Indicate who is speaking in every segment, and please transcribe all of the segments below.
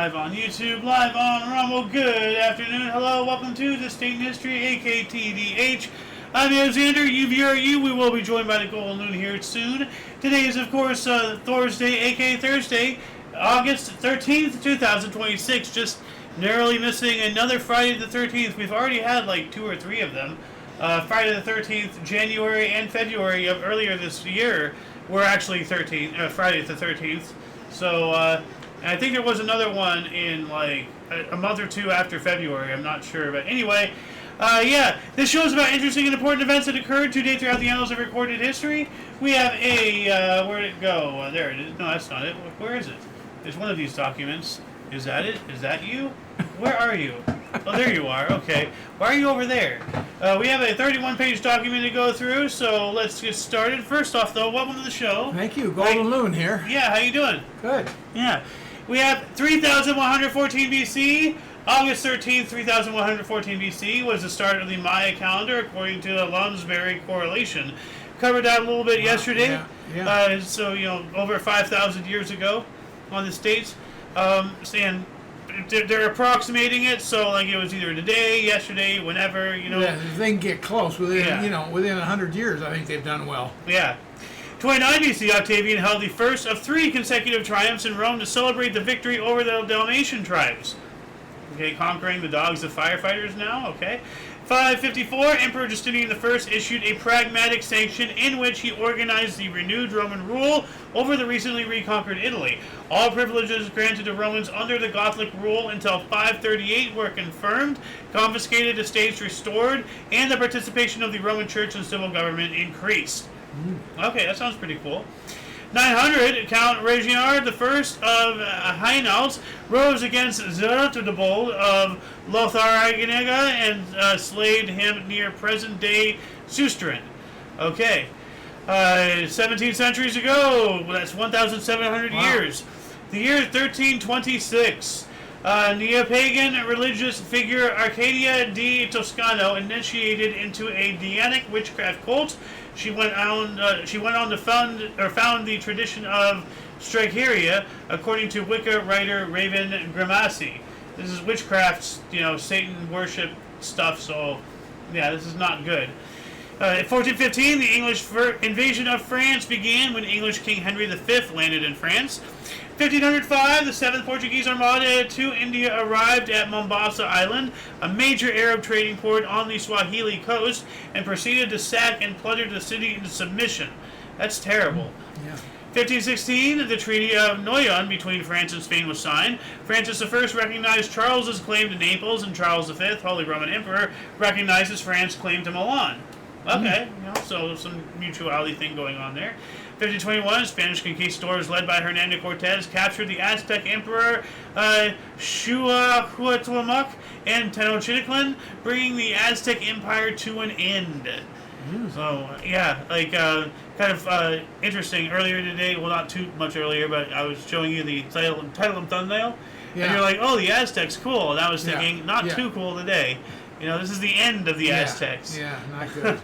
Speaker 1: live on YouTube, live on Rumble. Good afternoon, hello, welcome to Distinct History, AKTDH. I'm Alexander, UVRU. We will be joined by the Golden Loon here soon. Today is, of course, Thursday, aka Thursday, August 13th, 2026. Just narrowly missing another Friday the 13th. We've already had like 2 or 3 of them. Friday the 13th, January and February of earlier this year were actually Friday the 13th. So, I think there was another one in like a month or 2 after February. I'm not sure. But anyway, this show is about interesting and important events that occurred to date throughout the annals of recorded history. We have where did it go? There it is. No, that's not it. Where is it? There's one of these documents. Is that it? Is that you? Where are you? Oh, there you are. Okay. Why are you over there? We have a 31-page document to go through, so let's get started. First off, though, welcome to the show.
Speaker 2: Thank you. Golden Loon here.
Speaker 1: Yeah, how you doing?
Speaker 2: Good.
Speaker 1: Yeah. We have 3114 BC. August 13th, 3114 BC was the start of the Maya calendar, according to the Lounsbury correlation. Covered that a little bit yesterday.
Speaker 2: Yeah.
Speaker 1: So, over 5,000 years ago on the states. And they're approximating it, so like it was either today, yesterday, whenever,
Speaker 2: Yeah, if they can get close within 100 years, I think they've done well.
Speaker 1: Yeah. 29 BC, Octavian held the first of 3 consecutive triumphs in Rome to celebrate the victory over the Dalmatian tribes. Okay, conquering the dogs of firefighters now, okay. 554, Emperor Justinian I issued a pragmatic sanction in which he organized the renewed Roman rule over the recently reconquered Italy. All privileges granted to Romans under the Gothic rule until 538 were confirmed, confiscated estates restored, and the participation of the Roman Church in civil government increased. Okay, that sounds pretty cool. 900, Count Reginald I of Hainault rose against Zertudebald of Lotharingia and slayed him near present-day Susteren. Okay. 17 centuries ago, that's 1,700 years. The year 1326. Neo-pagan religious figure Arcadia di Toscano initiated into a Dianic witchcraft cult. She went on to found the tradition of Strigeria, according to Wicca writer Raven Grimassi. This is witchcraft, Satan worship stuff. So, yeah, this is not good. In 1415, the English invasion of France began when English King Henry V landed in France. 1505, the 7th Portuguese Armada to India arrived at Mombasa Island, a major Arab trading port on the Swahili coast, and proceeded to sack and plunder the city into submission. That's terrible.
Speaker 2: Yeah.
Speaker 1: 1516, the Treaty of Noyon between France and Spain was signed. Francis I recognized Charles's claim to Naples, and Charles V, Holy Roman Emperor, recognizes France's claim to Milan. Okay, so some mutuality thing going on there. 1521, Spanish conquistadors led by Hernando Cortez captured the Aztec Emperor Xuahuatlamac and Tenochtitlan, bringing the Aztec Empire to an end. So, interesting. Earlier today, well, not too much earlier, but I was showing you the title and thumbnail, and you're like, oh, the Aztecs, cool. And I was thinking, not too cool today. This is the end of the Aztecs.
Speaker 2: Yeah, not good.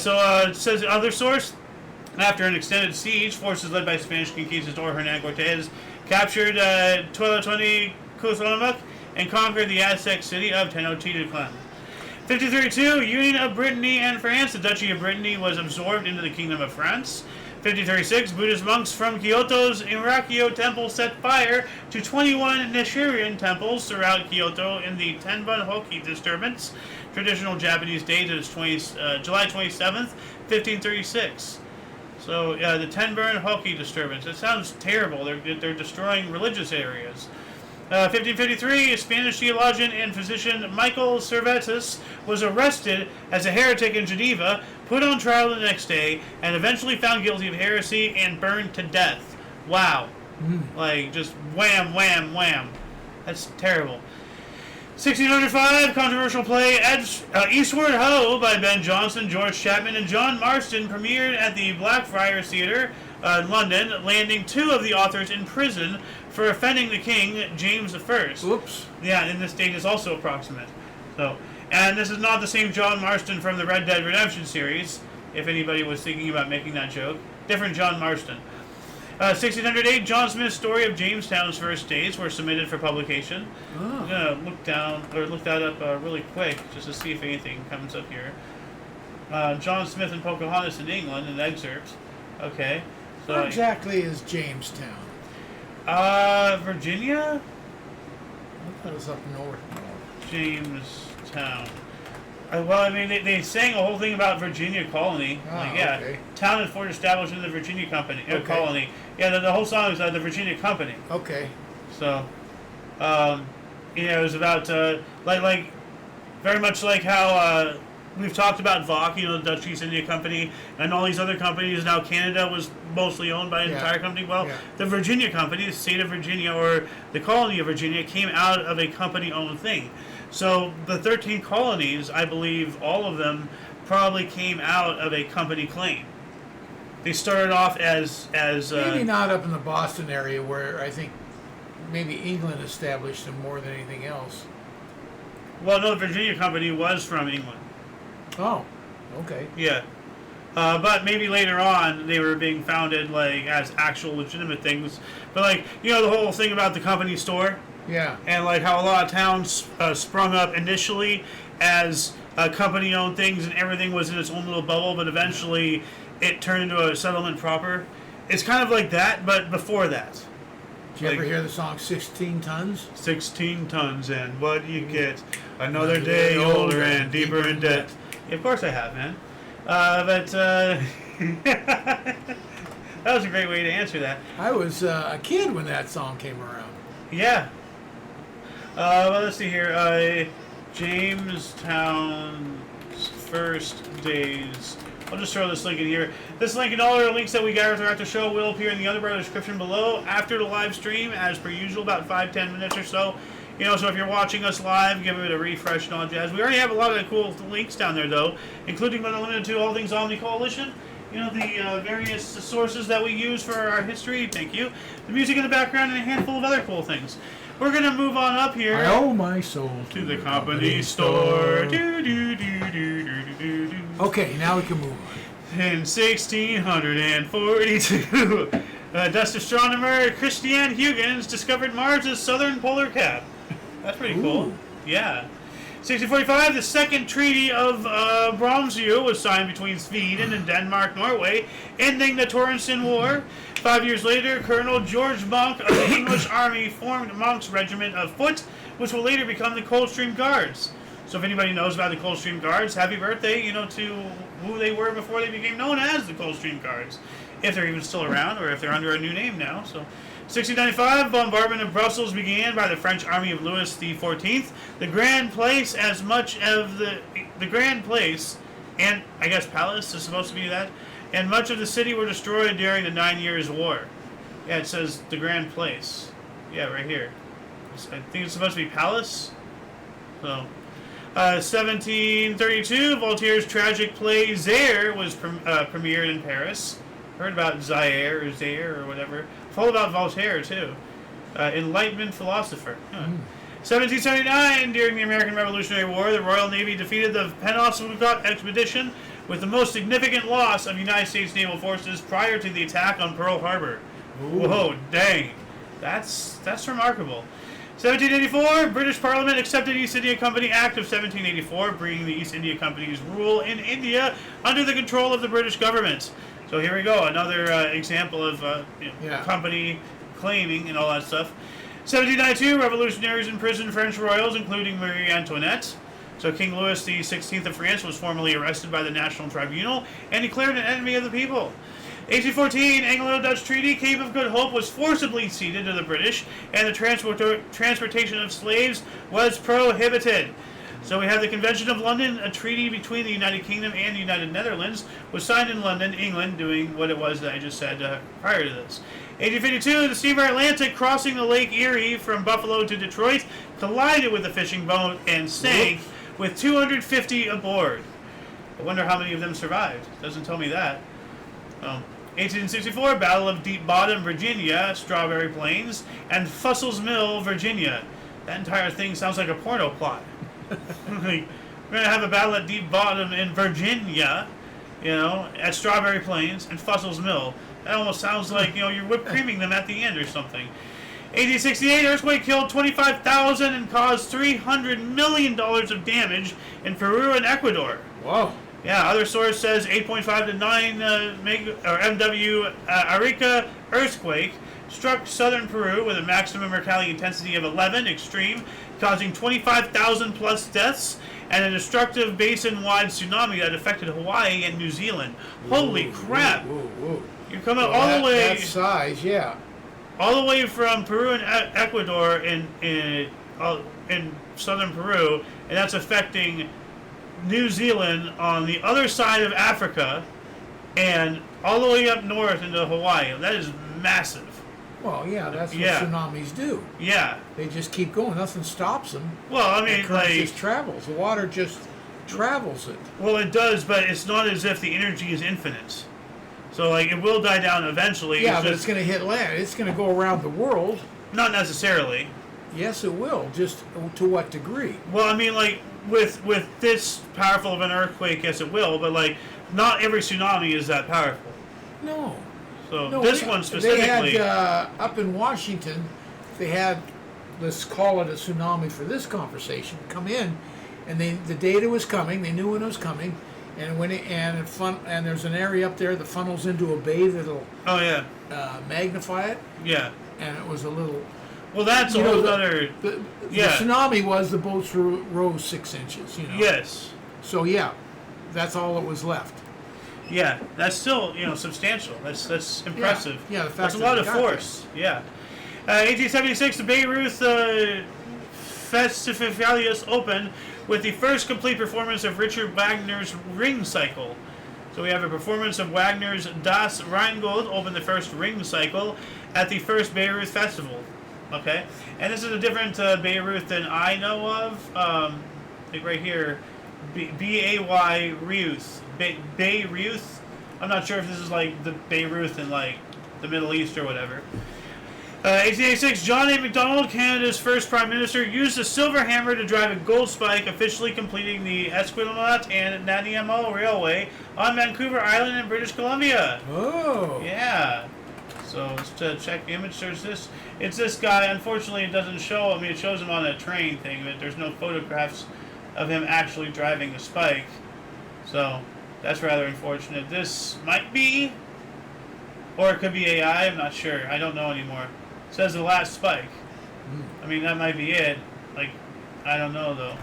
Speaker 1: So it says other source. After an extended siege, forces led by Spanish conquistador Hernando Cortez captured Tenochtitlan and conquered the Aztec city of Tenochtitlan. 1532, Union of Brittany and France. The Duchy of Brittany was absorbed into the Kingdom of France. 1536, Buddhist monks from Kyoto's Inrakyo Temple set fire to 21 Nichiren temples throughout Kyoto in the Tenbun Hoki disturbance. Traditional Japanese date is July 27th, 1536. So, the Tenbun Hoki disturbance. It sounds terrible. They're destroying religious areas. 1553, Spanish theologian and physician Michael Servetus was arrested as a heretic in Geneva, put on trial the next day, and eventually found guilty of heresy and burned to death. Wow. Like, just wham, wham, wham. That's terrible. 1605, controversial play Eastward Ho by Ben Jonson, George Chapman, and John Marston premiered at the Blackfriars Theatre in London, landing 2 of the authors in prison for offending the king, James I.
Speaker 2: Oops.
Speaker 1: Yeah, and this date is also approximate. So, and this is not the same John Marston from the Red Dead Redemption series, if anybody was thinking about making that joke. Different John Marston. 1608, John Smith's story of Jamestown's first days were submitted for publication.
Speaker 2: Oh.
Speaker 1: I'm gonna look that up really quick just to see if anything comes up here. John Smith and Pocahontas in England, an excerpt. Okay. So
Speaker 2: Where exactly is Jamestown?
Speaker 1: Virginia?
Speaker 2: I thought it was up north.
Speaker 1: Jamestown. Well, I mean, they sang a whole thing about Virginia colony.
Speaker 2: Okay.
Speaker 1: Town and fort established in the Virginia company
Speaker 2: Okay.
Speaker 1: colony. Yeah, the whole song is the Virginia Company.
Speaker 2: Okay.
Speaker 1: So, it was about like very much like how we've talked about VOC, the Dutch East India Company, and all these other companies. Now Canada was mostly owned by an entire company. Well, the Virginia Company, the state of Virginia or the colony of Virginia, came out of a company-owned thing. So the 13 colonies, I believe, all of them probably came out of a company claim. They started off as
Speaker 2: maybe not up in the Boston area where I think maybe England established them more than anything else.
Speaker 1: Well, no, the Virginia Company was from England.
Speaker 2: Oh, okay.
Speaker 1: Yeah. But maybe later on they were being founded as actual legitimate things. But the whole thing about the company store.
Speaker 2: Yeah.
Speaker 1: And how a lot of towns sprung up initially as company-owned things, and everything was in its own little bubble. But eventually, it turned into a settlement proper. It's kind of like that, but before that.
Speaker 2: Did you ever hear the song 16 Tons?
Speaker 1: 16 tons, and what you get? Another day older and deeper in debt. Yeah, of course I have, man. That was a great way to answer that.
Speaker 2: I was a kid when that song came around.
Speaker 1: Yeah. Well, let's see here. Jamestown's first days. I'll just throw this link in here. This link and all our links that we gather throughout the show will appear in the Underbrother description below after the live stream, as per usual, about 5-10 minutes or so. So if you're watching us live, give it a refresh and all jazz. We already have a lot of cool links down there, though, including but not limited to all things Omni Coalition. The various sources that we use for our history. Thank you. The music in the background and a handful of other cool things. We're going to move on up here.
Speaker 2: I owe my soul
Speaker 1: to the company store.
Speaker 2: Okay, now we can move on.
Speaker 1: In 1642, Dutch astronomer Christian Huygens discovered Mars' southern polar cap. That's pretty cool. Yeah. 1645, the second treaty of Bromsø was signed between Sweden and Denmark-Norway, ending the Torrenson War. 5 years later, Colonel George Monk of the English Army formed Monk's Regiment of Foot, which will later become the Coldstream Guards. So if anybody knows about the Coldstream Guards, happy birthday, to who they were before they became known as the Coldstream Guards. If they're even still around, or if they're under a new name now. So, 1695, bombardment of Brussels began by the French army of Louis XIV. The Grand Place, as much of the Grand Place, and I guess Palace is supposed to be that, and much of the city were destroyed during the 9 Years' War. Yeah, it says the Grand Place. Yeah, right here. I think it's supposed to be Palace. So, 1732, Voltaire's tragic play Zaire was premiered in Paris. Heard about Zaire or whatever. Told about Voltaire too. Enlightenment philosopher. 1779, during the American Revolutionary War, the Royal Navy defeated the Penobscot expedition with the most significant loss of United States naval forces prior to the attack on Pearl Harbor. Ooh. Whoa, dang. That's remarkable. 1784, British Parliament accepted East India Company Act of 1784, bringing the East India Company's rule in India under the control of the British government. So here we go, another example of company claiming and all that stuff. 1792, revolutionaries imprisoned French royals, including Marie Antoinette. So King Louis XVI of France was formally arrested by the National Tribunal and declared an enemy of the people. 1814, Anglo-Dutch Treaty, Cape of Good Hope was forcibly ceded to the British, and the transportation of slaves was prohibited. So we have the Convention of London, a treaty between the United Kingdom and the United Netherlands, was signed in London, England, doing what it was that I just said prior to this. 1852, the steamer Atlantic, crossing the Lake Erie from Buffalo to Detroit, collided with a fishing boat and sank with 250 aboard. I wonder how many of them survived. Doesn't tell me that. 1864, Battle of Deep Bottom, Virginia, Strawberry Plains, and Fussell's Mill, Virginia. That entire thing sounds like a porno plot. We're going to have a battle at Deep Bottom in Virginia, at Strawberry Plains and Fussell's Mill. That almost sounds like, you're whipped creaming them at the end or something. 1868, earthquake killed 25,000 and caused $300 million of damage in Peru and Ecuador.
Speaker 2: Whoa.
Speaker 1: Yeah, other source says 8.5 to 9 MW Arica earthquake struck southern Peru with a maximum mercalli intensity of 11, extreme, causing 25,000 plus deaths, and a destructive basin-wide tsuami that affected Hawaii and New Zealand. Holy crap!
Speaker 2: Whoa.
Speaker 1: You're coming all the way...
Speaker 2: That size, yeah.
Speaker 1: All the way from Peru and Ecuador in southern Peru, and that's affecting New Zealand on the other side of Africa, and all the way up north into Hawaii. That is massive.
Speaker 2: Well, yeah, that's what tsunamis do.
Speaker 1: Yeah.
Speaker 2: They just keep going. Nothing stops them.
Speaker 1: Well, I mean,
Speaker 2: the current just travels. The water just travels it.
Speaker 1: Well, it does, but it's not as if the energy is infinite. So, it will die down eventually.
Speaker 2: Yeah, but it's going to hit land. It's going to go around the world.
Speaker 1: Not necessarily.
Speaker 2: Yes, it will. Just to what degree?
Speaker 1: Well, I mean, with this powerful of an earthquake, yes, it will. But not every tsunami is that powerful.
Speaker 2: No.
Speaker 1: So this one specifically.
Speaker 2: They had up in Washington. They had, let's call it a tsunami for this conversation, come in, and the data was coming. They knew when it was coming, and and there's an area up there that funnels into a bay that'll magnify it.
Speaker 1: Yeah.
Speaker 2: And it was a little.
Speaker 1: Well, that's a whole other.
Speaker 2: The tsunami was the boats rose 6 inches.
Speaker 1: Yes.
Speaker 2: So that's all that was left.
Speaker 1: Yeah, that's still substantial. That's impressive.
Speaker 2: Yeah, the fact
Speaker 1: that's a lot of force. There. Yeah. 1876, the Bayreuth Festivalius opened with the first complete performance of Richard Wagner's Ring Cycle. So we have a performance of Wagner's Das Rheingold open the first Ring Cycle at the first Bayreuth Festival. Okay, and this is a different Bayreuth than I know of. Right here, B-A-Y Reuth. Bayreuth. I'm not sure if this is the Bayreuth in the Middle East or whatever. 1886, John A. Macdonald, Canada's first Prime Minister, used a silver hammer to drive a gold spike, officially completing the Esquimalt and Nanaimo Railway on Vancouver Island in British Columbia.
Speaker 2: Oh.
Speaker 1: Yeah. So to check the image, it's this guy. Unfortunately, it doesn't show. It shows him on a train thing, but there's no photographs of him actually driving the spike. So that's rather unfortunate. This might be, or it could be AI. I'm not sure. I don't know anymore. It says the last spike. I mean, that might be it. I don't know though.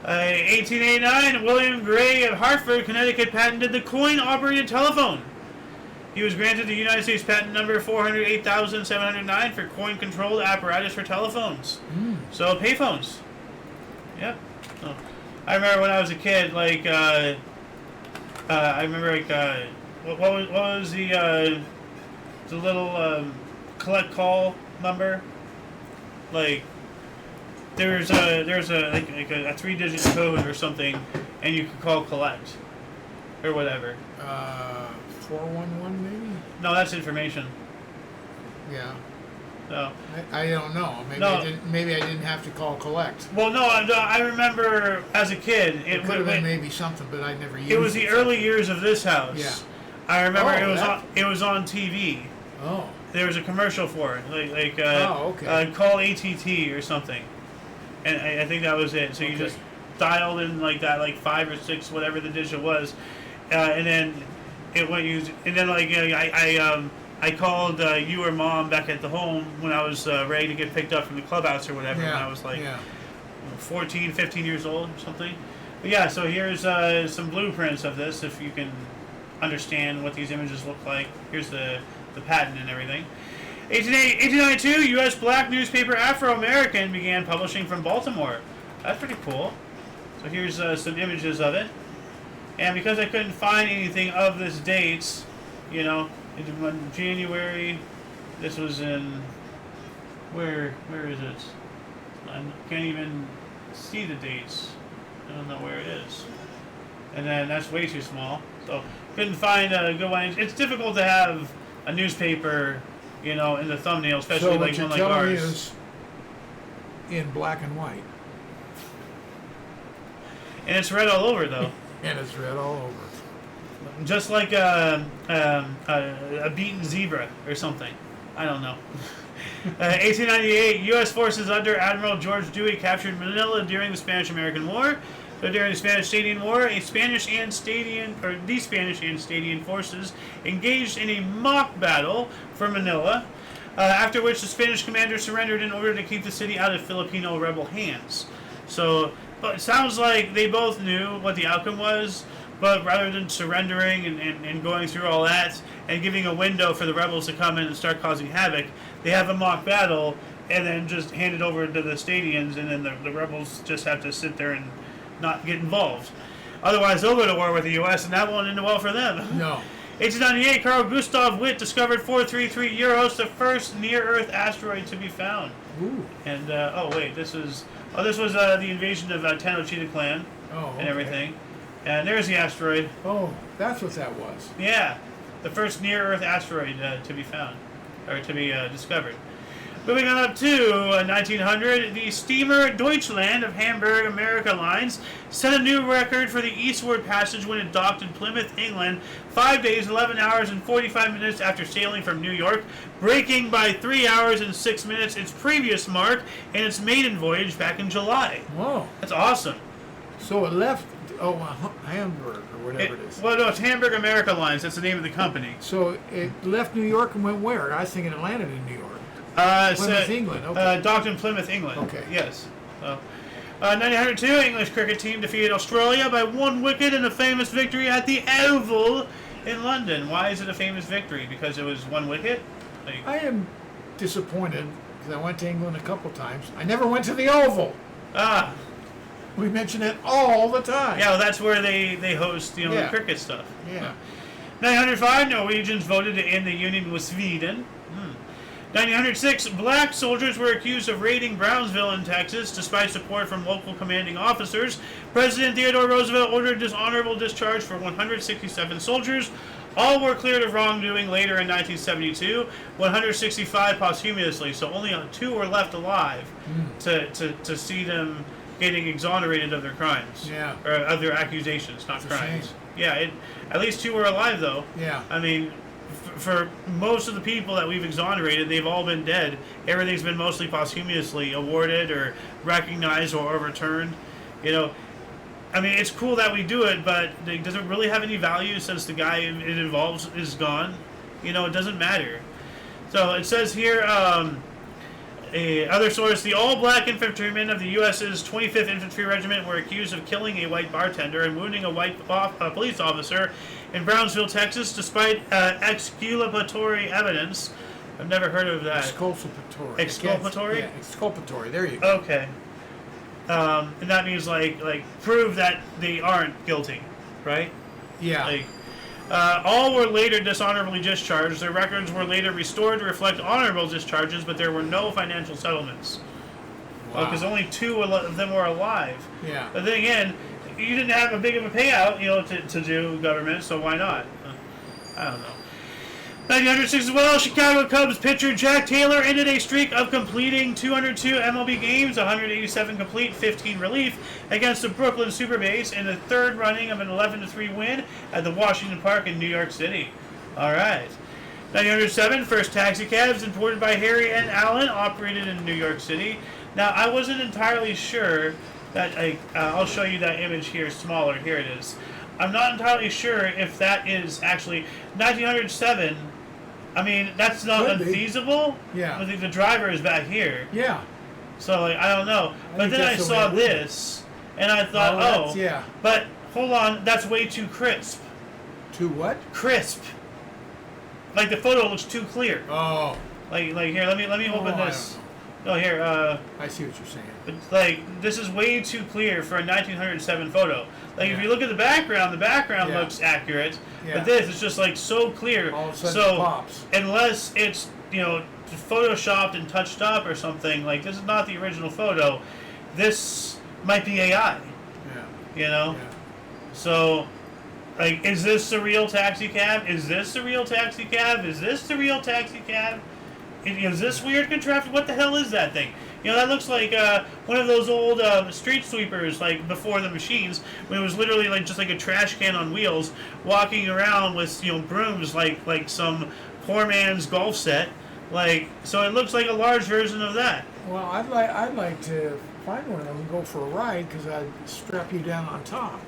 Speaker 1: 1889, William Gray of Hartford, Connecticut, patented the coin-operated telephone. He was granted the United States patent number 408,709 for coin-controlled apparatus for telephones. So payphones. Yep. So, I remember when I was a kid, I remember what was the little collect call number? There's a 3-digit code or something, and you could call collect or whatever.
Speaker 2: 411 maybe?
Speaker 1: No, that's information.
Speaker 2: Yeah.
Speaker 1: No.
Speaker 2: I don't know. Maybe I didn't have to call collect.
Speaker 1: Well, no, I remember as a kid.
Speaker 2: It could have been maybe something, but I never used it.
Speaker 1: It was the early years of this house.
Speaker 2: Yeah.
Speaker 1: I remember it was on TV.
Speaker 2: Oh.
Speaker 1: There was a commercial for it,
Speaker 2: okay.
Speaker 1: call ATT or something, and I think that was it. So you just dialed in that, 5 or 6, whatever the digit was, and then it went used. And then I called you or Mom back at the home when I was ready to get picked up from the clubhouse or whatever. When I was 14, 15 years old or something. But yeah, so here's some blueprints of this if you can understand what these images look like. Here's the patent and everything. 1892, U.S. black newspaper Afro-American began publishing from Baltimore. That's pretty cool. So here's some images of it. And because I couldn't find anything of this date, in January, this was in, where is it? I can't even see the dates. I don't know where it is. And then that's way too small. So couldn't find a good one. It's difficult to have a newspaper, in the thumbnail, especially one like ours.
Speaker 2: Is in black and white.
Speaker 1: And it's red all over, though.
Speaker 2: And it's red all over.
Speaker 1: just like a beaten zebra or something. I don't know. 1898, U.S. forces under Admiral George Dewey captured Manila during the Spanish-American War. So during the Spanish-Stadian War, the Spanish and Stadian forces engaged in a mock battle for Manila, after which the Spanish commander surrendered in order to keep the city out of Filipino rebel hands. So, but it sounds like they both knew what the outcome was, but rather than surrendering and going through all that and giving a window for the rebels to come in and start causing havoc, they have a mock battle and then just hand it over to the Stadians, and then the rebels just have to sit there and not get involved. Otherwise, they'll go to war with the U.S., and that won't end well for them.
Speaker 2: No.
Speaker 1: 1898, Carl Gustav Witt discovered 433 Euros, the first near-Earth asteroid to be found.
Speaker 2: Ooh.
Speaker 1: And this was the invasion of Tenochtitlan and everything. And there's the asteroid.
Speaker 2: Oh, that's what that was.
Speaker 1: Yeah, the first near-Earth asteroid to be found, or to be discovered. Moving on up to 1900, the steamer Deutschland of Hamburg America Lines set a new record for the eastward passage when it docked in Plymouth, England, 5 days, 11 hours, and 45 minutes after sailing from New York, breaking by 3 hours and 6 minutes its previous mark in its maiden voyage back in July.
Speaker 2: Whoa.
Speaker 1: That's awesome.
Speaker 2: So it left, Hamburg, or whatever it is.
Speaker 1: Well, no, it's Hamburg America Lines. That's the name of the company.
Speaker 2: So it left New York and went where? I was thinking it landed in New York. Plymouth, England. Okay.
Speaker 1: Docked in Plymouth, England.
Speaker 2: Okay.
Speaker 1: Yes. 1902, English cricket team defeated Australia by 1 wicket in a famous victory at the Oval in London. Why is it a famous victory? Because it was 1 wicket?
Speaker 2: I am disappointed because I went to England a couple times. I never went to the Oval.
Speaker 1: Ah.
Speaker 2: We mention it all the time.
Speaker 1: Yeah, well, that's where they host the cricket stuff.
Speaker 2: Yeah.
Speaker 1: 905, Norwegians voted to end the union with Sweden. 1906, black soldiers were accused of raiding Brownsville in Texas. Despite support from local commanding officers, President Theodore Roosevelt ordered dishonorable discharge for 167 soldiers. All were cleared of wrongdoing later in 1972, 165 posthumously, so only 2 were left alive to see them getting exonerated of their crimes.
Speaker 2: Yeah.
Speaker 1: Or of their accusations, not crimes. Yeah, at least 2 were alive, though.
Speaker 2: Yeah.
Speaker 1: I mean, for most of the people that we've exonerated, they've all been dead. Everything's been mostly posthumously awarded or recognized or overturned. You know, I mean, it's cool that we do it, but does it really have any value since the guy it involves is gone? You know, it doesn't matter. So it says here, other source, the all-black infantrymen of the U.S.'s 25th Infantry Regiment were accused of killing a white bartender and wounding a white police officer in Brownsville, Texas, despite exculpatory evidence. I've never heard of that.
Speaker 2: Exculpatory.
Speaker 1: Exculpatory?
Speaker 2: Yeah, exculpatory. There you go.
Speaker 1: Okay. And that means like prove that they aren't guilty, right?
Speaker 2: Yeah.
Speaker 1: All were later dishonorably discharged. Their records were later restored to reflect honorable discharges, but there were no financial settlements.
Speaker 2: Wow.
Speaker 1: Because only 2 of them were alive.
Speaker 2: Yeah.
Speaker 1: But then again, you didn't have a big of a payout, to do government, so why not? I don't know. 1906 as well, Chicago Cubs pitcher Jack Taylor ended a streak of completing 202 MLB games, 187 complete, 15 relief, against the Brooklyn Superbase in the 3rd running of an 11-3 win at the Washington Park in New York City. All right. 1907, first taxi cabs imported by Harry and Allen operated in New York City. Now, I wasn't entirely sure that, I'll show you that image here, smaller. Here it is. I'm not entirely sure if that is actually 1907. I mean, that's not unfeasible.
Speaker 2: Yeah.
Speaker 1: I think the driver is back here.
Speaker 2: Yeah.
Speaker 1: So, I don't know. But then I saw this, and I thought,
Speaker 2: yeah.
Speaker 1: But, hold on, that's way too crisp.
Speaker 2: Too what?
Speaker 1: Crisp. Like, the photo looks too clear.
Speaker 2: Oh.
Speaker 1: Like here, let me open this. Oh, here,
Speaker 2: I see what you're saying.
Speaker 1: But, this is way too clear for a 1907 photo. If you look at the background looks accurate.
Speaker 2: Yeah.
Speaker 1: But this is just, so clear.
Speaker 2: All of a sudden it pops.
Speaker 1: Unless it's, photoshopped and touched up or something, this is not the original photo. This might be AI.
Speaker 2: Yeah. Yeah.
Speaker 1: So, is this the real taxi cab? Is this the real taxi cab? Is this the real taxi cab? Is this weird contraption? What the hell is that thing? You know, that looks like one of those old street sweepers, like before the machines, when it was literally like just like a trash can on wheels, walking around with brooms, like some poor man's golf set. Like, so it looks like a large version of that.
Speaker 2: Well, I'd like to find one of them and go for a ride because I'd strap you down on top.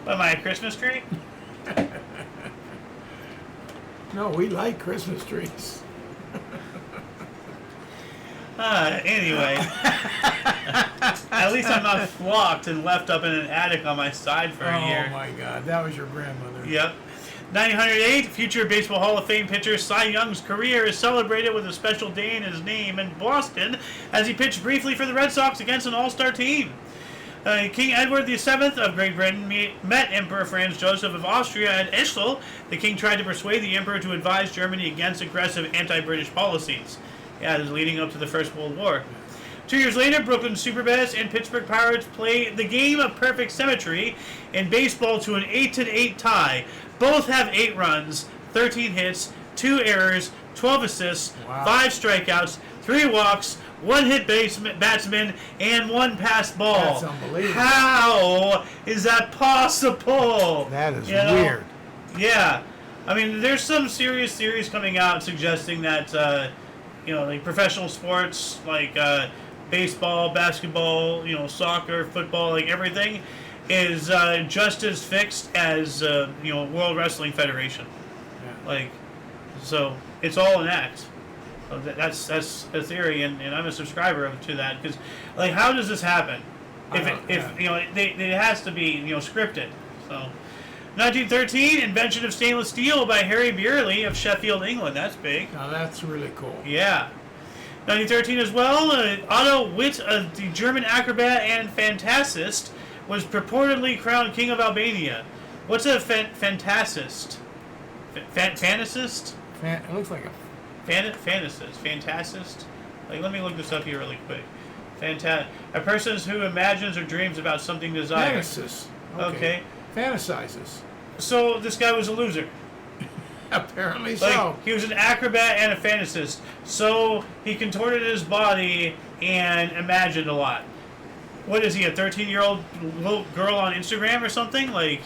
Speaker 1: What, am I a Christmas tree?
Speaker 2: No, we like Christmas trees.
Speaker 1: Anyway. At least I'm not flocked and left up in an attic on my side for a year.
Speaker 2: Oh my God, that was your grandmother.
Speaker 1: Yep. 1908, future Baseball Hall of Fame pitcher Cy Young's career is celebrated with a special day in his name in Boston as he pitched briefly for the Red Sox against an all-star team. King Edward VII of Great Britain met Emperor Franz Joseph of Austria at Ischl. The king tried to persuade the emperor to advise Germany against aggressive anti-British policies. Yeah, this is leading up to the First World War. 2 years later, Brooklyn Superbats and Pittsburgh Pirates play the game of perfect symmetry in baseball to an 8-8 tie. Both have 8 runs, 13 hits, 2 errors, 12 assists, 5 strikeouts, 3 walks, 1 hit batsman, and 1 passed ball.
Speaker 2: That's unbelievable.
Speaker 1: How is that possible?
Speaker 2: That is weird.
Speaker 1: Yeah. I mean, there's some serious theories coming out suggesting that, like professional sports, like baseball, basketball, soccer, football, like everything, is just as fixed as World Wrestling Federation.
Speaker 2: Yeah.
Speaker 1: Like, so it's all an act. So that's a theory, and I'm a subscriber to that because, like, how does this happen? It has to be scripted. So, 1913, invention of stainless steel by Harry Beerley of Sheffield, England. That's big.
Speaker 2: Now that's really cool.
Speaker 1: Yeah. 1913 as well, Otto Witt, the German acrobat and fantasist, was purportedly crowned king of Albania. What's a fantasist? Fantasist?
Speaker 2: It looks like a...
Speaker 1: Fantasist? Like, let me look this up here really quick. A person who imagines or dreams about something desired.
Speaker 2: Fantasist.
Speaker 1: Okay.
Speaker 2: Fantasizes.
Speaker 1: So, this guy was a loser.
Speaker 2: Apparently
Speaker 1: Like,
Speaker 2: so.
Speaker 1: he was an acrobat and a fantasist. So, he contorted his body and imagined a lot. What is he, a 13-year-old little girl on Instagram or something? Like,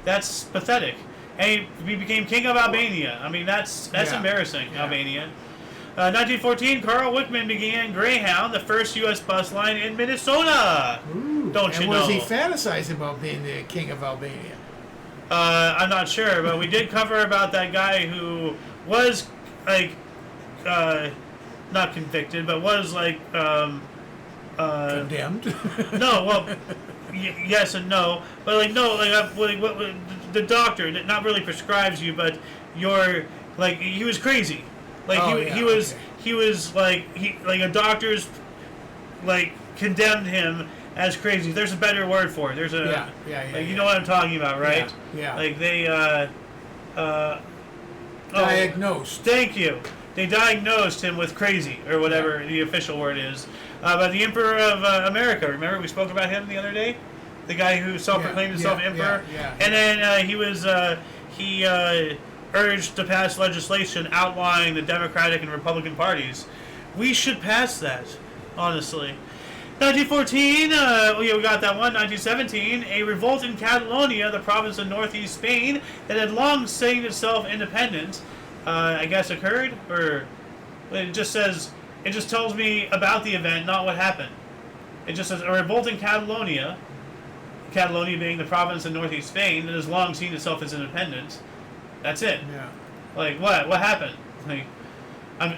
Speaker 1: that's pathetic. And he became king of Albania. I mean, that's embarrassing,
Speaker 2: Yeah.
Speaker 1: Albania. 1914, Carl Wickman began Greyhound, the first U.S. bus line in Minnesota.
Speaker 2: Ooh.
Speaker 1: Don't you
Speaker 2: and
Speaker 1: know?
Speaker 2: was he fantasizing about being the king of Albania?
Speaker 1: I'm not sure, but we did cover about that guy who was, like, not convicted, but was, like,
Speaker 2: condemned?
Speaker 1: No, well, yes and no, but like no, what the doctor not really prescribes you, but you're like he was crazy, like he was like a doctor's like condemned him as crazy. There's a better word for it. There's a you know what I'm talking about, right?
Speaker 2: Yeah.
Speaker 1: Like they
Speaker 2: diagnosed.
Speaker 1: Thank you. They diagnosed him with crazy, or whatever the official word is. But the Emperor of America, remember we spoke about him the other day? The guy who self-proclaimed himself emperor? And then he urged to pass legislation outlining the Democratic and Republican parties. We should pass that, honestly. 1914, we got that one. 1917, a revolt in Catalonia, the province of northeast Spain, that had long saying itself independent, I guess occurred, or it just says, it just tells me about the event, not what happened. It just says a revolt in Catalonia being the province of northeast Spain that has long seen itself as independent. That's it.
Speaker 2: Yeah.
Speaker 1: Like what happened? Like, I'm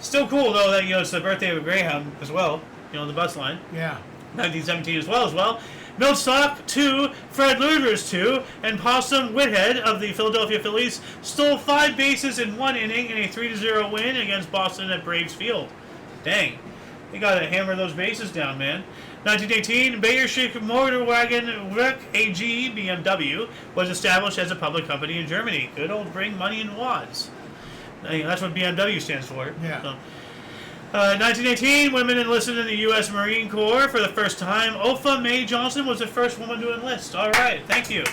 Speaker 1: still cool though that it's the birthday of a Greyhound as well. The bus line.
Speaker 2: Yeah.
Speaker 1: 1917 as well. Miltstock 2, Fred Luters 2, and Possum Whithead of the Philadelphia Phillies stole 5 bases in 1 inning in a 3-0 win against Boston at Braves Field. Dang. You gotta hammer those bases down, man. 1918, Bayerische Motorwagen Werk AG, BMW, was established as a public company in Germany. Good old bring money in wads. That's what BMW stands for.
Speaker 2: Yeah.
Speaker 1: So. 1918, women enlisted in the U.S. Marine Corps for the first time. Opha May Johnson was the first woman to enlist. All right, thank you.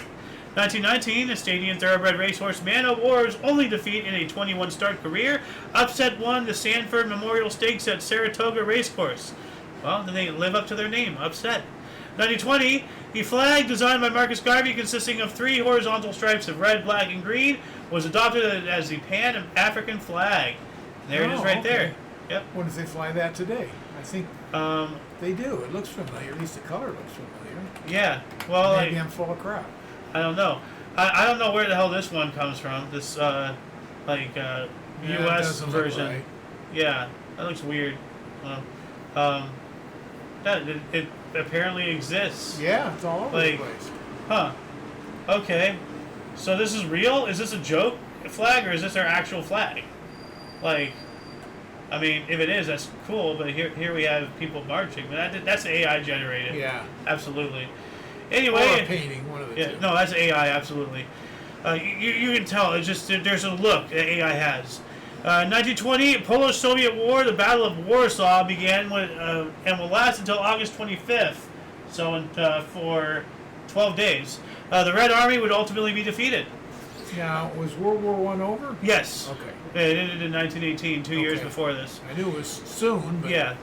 Speaker 1: 1919, the Stadium Thoroughbred Racehorse Man of War's only defeat in a 21-start career, upset won the Sanford Memorial Stakes at Saratoga Racecourse. Well, then they live up to their name, upset. 1920, the flag designed by Marcus Garvey, consisting of 3 horizontal stripes of red, black, and green, was adopted as the Pan-African flag. There it is right there. Yep.
Speaker 2: What if they fly that today? I think they do. It looks familiar. At least the color looks familiar.
Speaker 1: Yeah. Well,
Speaker 2: maybe I'm full of crap.
Speaker 1: I don't know. I don't know where the hell this one comes from. This U.S. version.
Speaker 2: Right.
Speaker 1: Yeah, that looks weird. That it apparently exists.
Speaker 2: Yeah, it's all over the place.
Speaker 1: Huh. Okay. So this is real? Is this a joke flag or is this their actual flag? Like, I mean, if it is, that's cool. But here we have people marching. But that's AI generated.
Speaker 2: Yeah.
Speaker 1: Absolutely. Anyway,
Speaker 2: or a painting, one of the two.
Speaker 1: No, that's AI, absolutely. You can tell, it's just, there's a look that AI has. 1920, Polish-Soviet War, the Battle of Warsaw began and will last until August 25th, so for 12 days. The Red Army would ultimately be defeated.
Speaker 2: Now, was World War I over?
Speaker 1: Yes.
Speaker 2: Okay.
Speaker 1: It ended in 1918, 2 years before this.
Speaker 2: I knew it was soon, but...
Speaker 1: Yeah.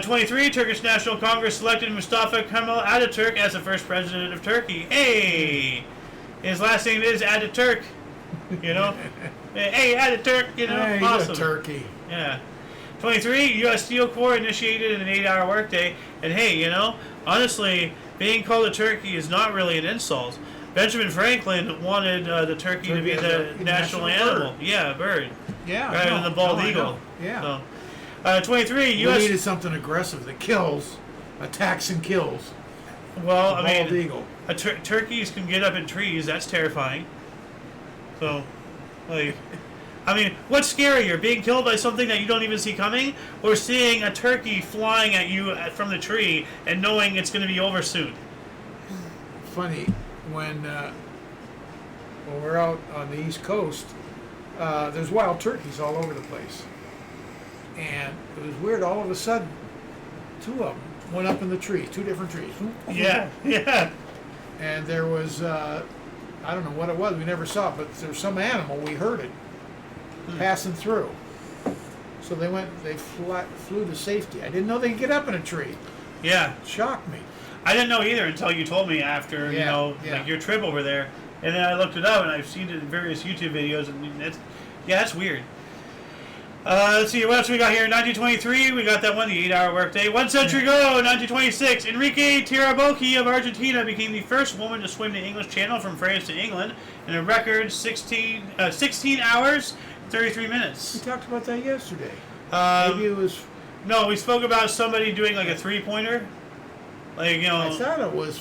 Speaker 1: 23, Turkish National Congress selected Mustafa Kemal Ataturk as the first president of Turkey. Hey! His last name is Ataturk. You know? Hey, Ataturk, you know?
Speaker 2: Hey,
Speaker 1: awesome.
Speaker 2: Turkey. Yeah.
Speaker 1: 23, U.S. Steel Corps initiated an 8-hour workday. And hey, you know, honestly, being called a turkey is not really an insult. Benjamin Franklin wanted the turkey to be the national animal.
Speaker 2: Bird.
Speaker 1: Yeah, bird.
Speaker 2: Yeah.
Speaker 1: Rather than the bald eagle.
Speaker 2: Yeah.
Speaker 1: So, 23,
Speaker 2: U.S. We needed something aggressive that kills, attacks and kills.
Speaker 1: Well,
Speaker 2: I mean, bald eagle.
Speaker 1: Turkeys can get up in trees. That's terrifying. So, like, I mean, what's scarier, being killed by something that you don't even see coming, or seeing a turkey flying at you from the tree and knowing it's going to be over soon?
Speaker 2: Funny, when we're out on the East Coast, there's wild turkeys all over the place. And it was weird, all of a sudden, 2 of them went up in the trees, 2 different trees.
Speaker 1: Yeah, yeah.
Speaker 2: And there was, I don't know what it was, we never saw it, but there was some animal, we heard it, passing through. So they flew to safety. I didn't know they could get up in a tree.
Speaker 1: Yeah.
Speaker 2: It shocked me.
Speaker 1: I didn't know either until you told me after, like your trip over there. And then I looked it up, and I've seen it in various YouTube videos, and that's weird. Let's see, what else we got here? 1923, we got that one, the 8-hour workday. 1 century ago, 1926, Enrique Tiraboki of Argentina became the first woman to swim the English Channel from France to England in a record 16 hours, 33 minutes.
Speaker 2: We talked about that yesterday.
Speaker 1: Maybe
Speaker 2: it was...
Speaker 1: No, we spoke about somebody doing like a 3-pointer. Like, you know...
Speaker 2: I thought it was...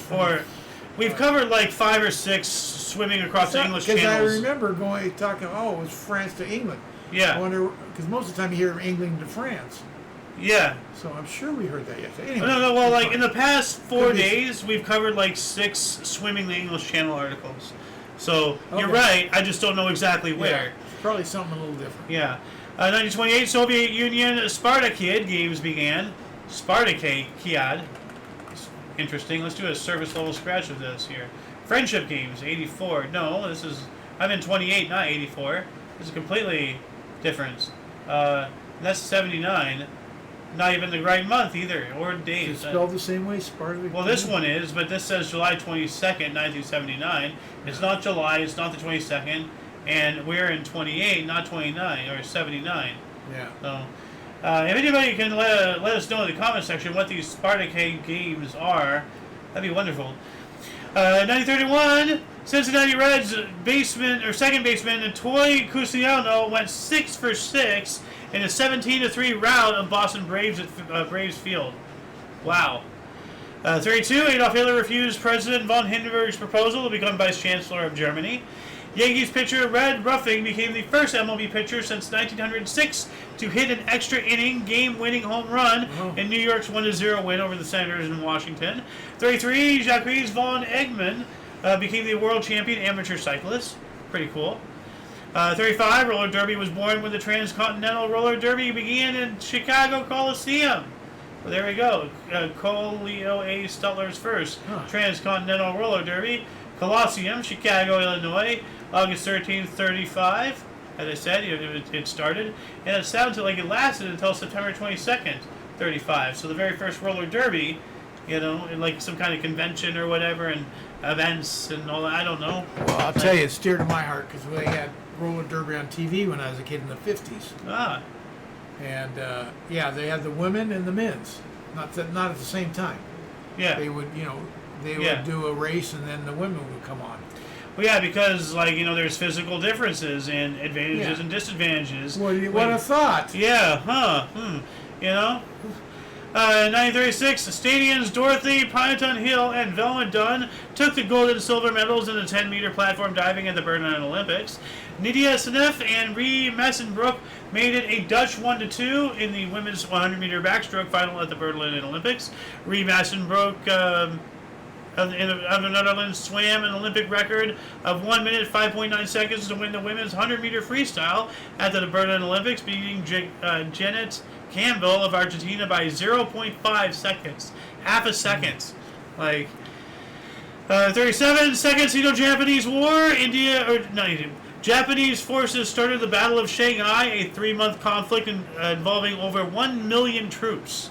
Speaker 1: We've covered like 5 or 6 swimming across the English channels.
Speaker 2: Because I remember talking, it was France to England.
Speaker 1: Yeah.
Speaker 2: I wonder, because most of the time you hear England to France.
Speaker 1: Yeah.
Speaker 2: So I'm sure we heard that yesterday. Anyway,
Speaker 1: no, well, like in the past 4 days, we've covered like 6 swimming the English Channel articles. So you're right. I just don't know exactly where.
Speaker 2: Yeah, probably something a little different.
Speaker 1: Yeah. 1928, Soviet Union Spartakid games began. Spartakid. Interesting. Let's do a service level scratch of this here. Friendship games, 84. No, I'm in 28, not 84. This is completely different. That's 79. Not even the right month either, or date.
Speaker 2: Is it spelled the same way, Spartakid?
Speaker 1: Well, this one is, but this says July 22nd, 1979. It's not July, it's not the 22nd, and we're in 28, not 29, or 79.
Speaker 2: Yeah.
Speaker 1: So, if anybody can let us know in the comment section what these Spartakid games are, that'd be wonderful. 1931, Cincinnati Reds second baseman Toy Cusiano went 6 for 6 in a 17-3 rout of Boston Braves at Braves Field. Wow. 32, Adolf Hitler refused President von Hindenburg's proposal to become Vice Chancellor of Germany. Yankees pitcher Red Ruffing became the first MLB pitcher since 1906 to hit an extra inning game-winning home run in New York's 1-0 win over the Senators in Washington. 33, Jacques von Egmond became the world champion amateur cyclist. Pretty cool. 35, roller derby was born when the Transcontinental Roller Derby began in Chicago Coliseum. Well, there we go. Coleo A. Stutler's first Transcontinental Roller Derby. Colosseum, Chicago, Illinois, August 13th, 35. As I said, it started, and it sounds like it lasted until September 22nd, 35. So the very first roller derby, in like some kind of convention or whatever, and events and all that. I don't know.
Speaker 2: Well, I'll tell you, it's dear to my heart because we had roller derby on TV when I was a kid in the 50s.
Speaker 1: Ah.
Speaker 2: And yeah, they had the women and the men's, not at the same time.
Speaker 1: Yeah.
Speaker 2: They would, would do a race, and then the women would come on.
Speaker 1: Well, yeah, because there's physical differences and advantages and disadvantages.
Speaker 2: Well, you would have thought.
Speaker 1: Yeah. Huh. 1936, Estonians Dorothy Pynton Hill and Velma Dunn took the gold and silver medals in the 10-meter platform diving at the Berlin Olympics. Nydia Seneff and Rie Messenbrook made it a Dutch 1-2 in the women's 100-meter backstroke final at the Berlin Olympics. Rie Messenbrook of the Netherlands swam an Olympic record of 1 minute 5.9 seconds to win the women's 100-meter freestyle at the Berlin Olympics, beating Janet Campbell of Argentina by 0.5 seconds. Half a second. 37, Second Sino-Japanese War. Japanese forces started the Battle of Shanghai, a 3-month conflict involving over 1 million troops.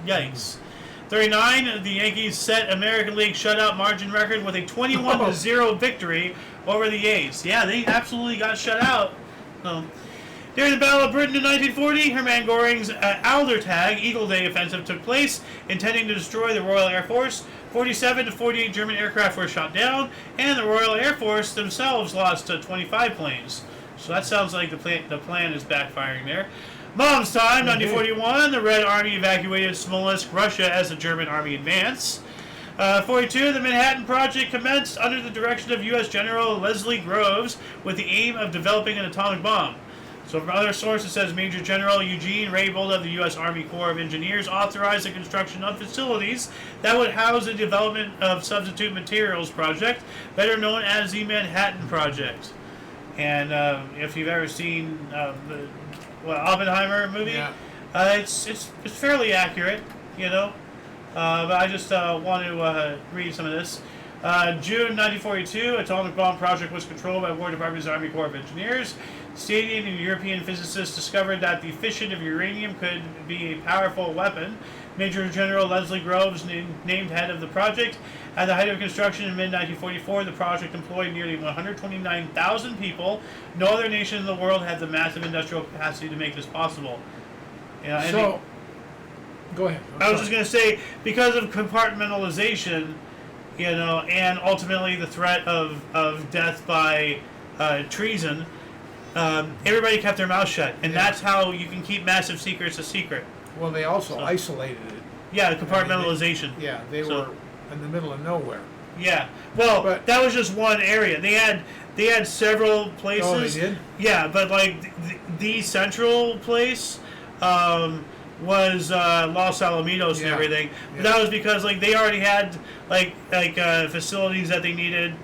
Speaker 1: Yikes. 39, the Yankees set American League shutout margin record with a 21-0 victory over the A's. Yeah, they absolutely got shut out. During the Battle of Britain in 1940, Hermann Göring's Aldertag Eagle Day offensive took place, intending to destroy the Royal Air Force. 47 to 48 German aircraft were shot down, and the Royal Air Force themselves lost 25 planes. So that sounds like the plan is backfiring there. Mom's time, 1941, the Red Army evacuated Smolensk, Russia, as the German army advanced. 42, the Manhattan Project commenced under the direction of U.S. General Leslie Groves with the aim of developing an atomic bomb. So from other sources, it says Major General Eugene Raybould of the U.S. Army Corps of Engineers authorized the construction of facilities that would house the development of substitute materials project, better known as the Manhattan Project. And if you've ever seen the Oppenheimer movie, it's fairly accurate, but I just want to read some of this. June 1942, atomic bomb project was controlled by War Department's Army Corps of Engineers. Canadian and European physicists discovered that the fission of uranium could be a powerful weapon. Major General Leslie Groves named head of the project. At the height of construction in mid-1944, the project employed nearly 129,000 people. No other nation in the world had the massive industrial capacity to make this possible.
Speaker 2: Go ahead.
Speaker 1: I was just going to say, because of compartmentalization, and ultimately the threat of death by treason, everybody kept their mouth shut, and that's how you can keep massive secrets a secret.
Speaker 2: Well, they also isolated it.
Speaker 1: Yeah, the compartmentalization.
Speaker 2: They were in the middle of nowhere.
Speaker 1: Yeah, well, that was just one area. They had several places.
Speaker 2: Oh, they did?
Speaker 1: Yeah, but the central place was Los Alamitos and everything. But that was because they already had facilities that they needed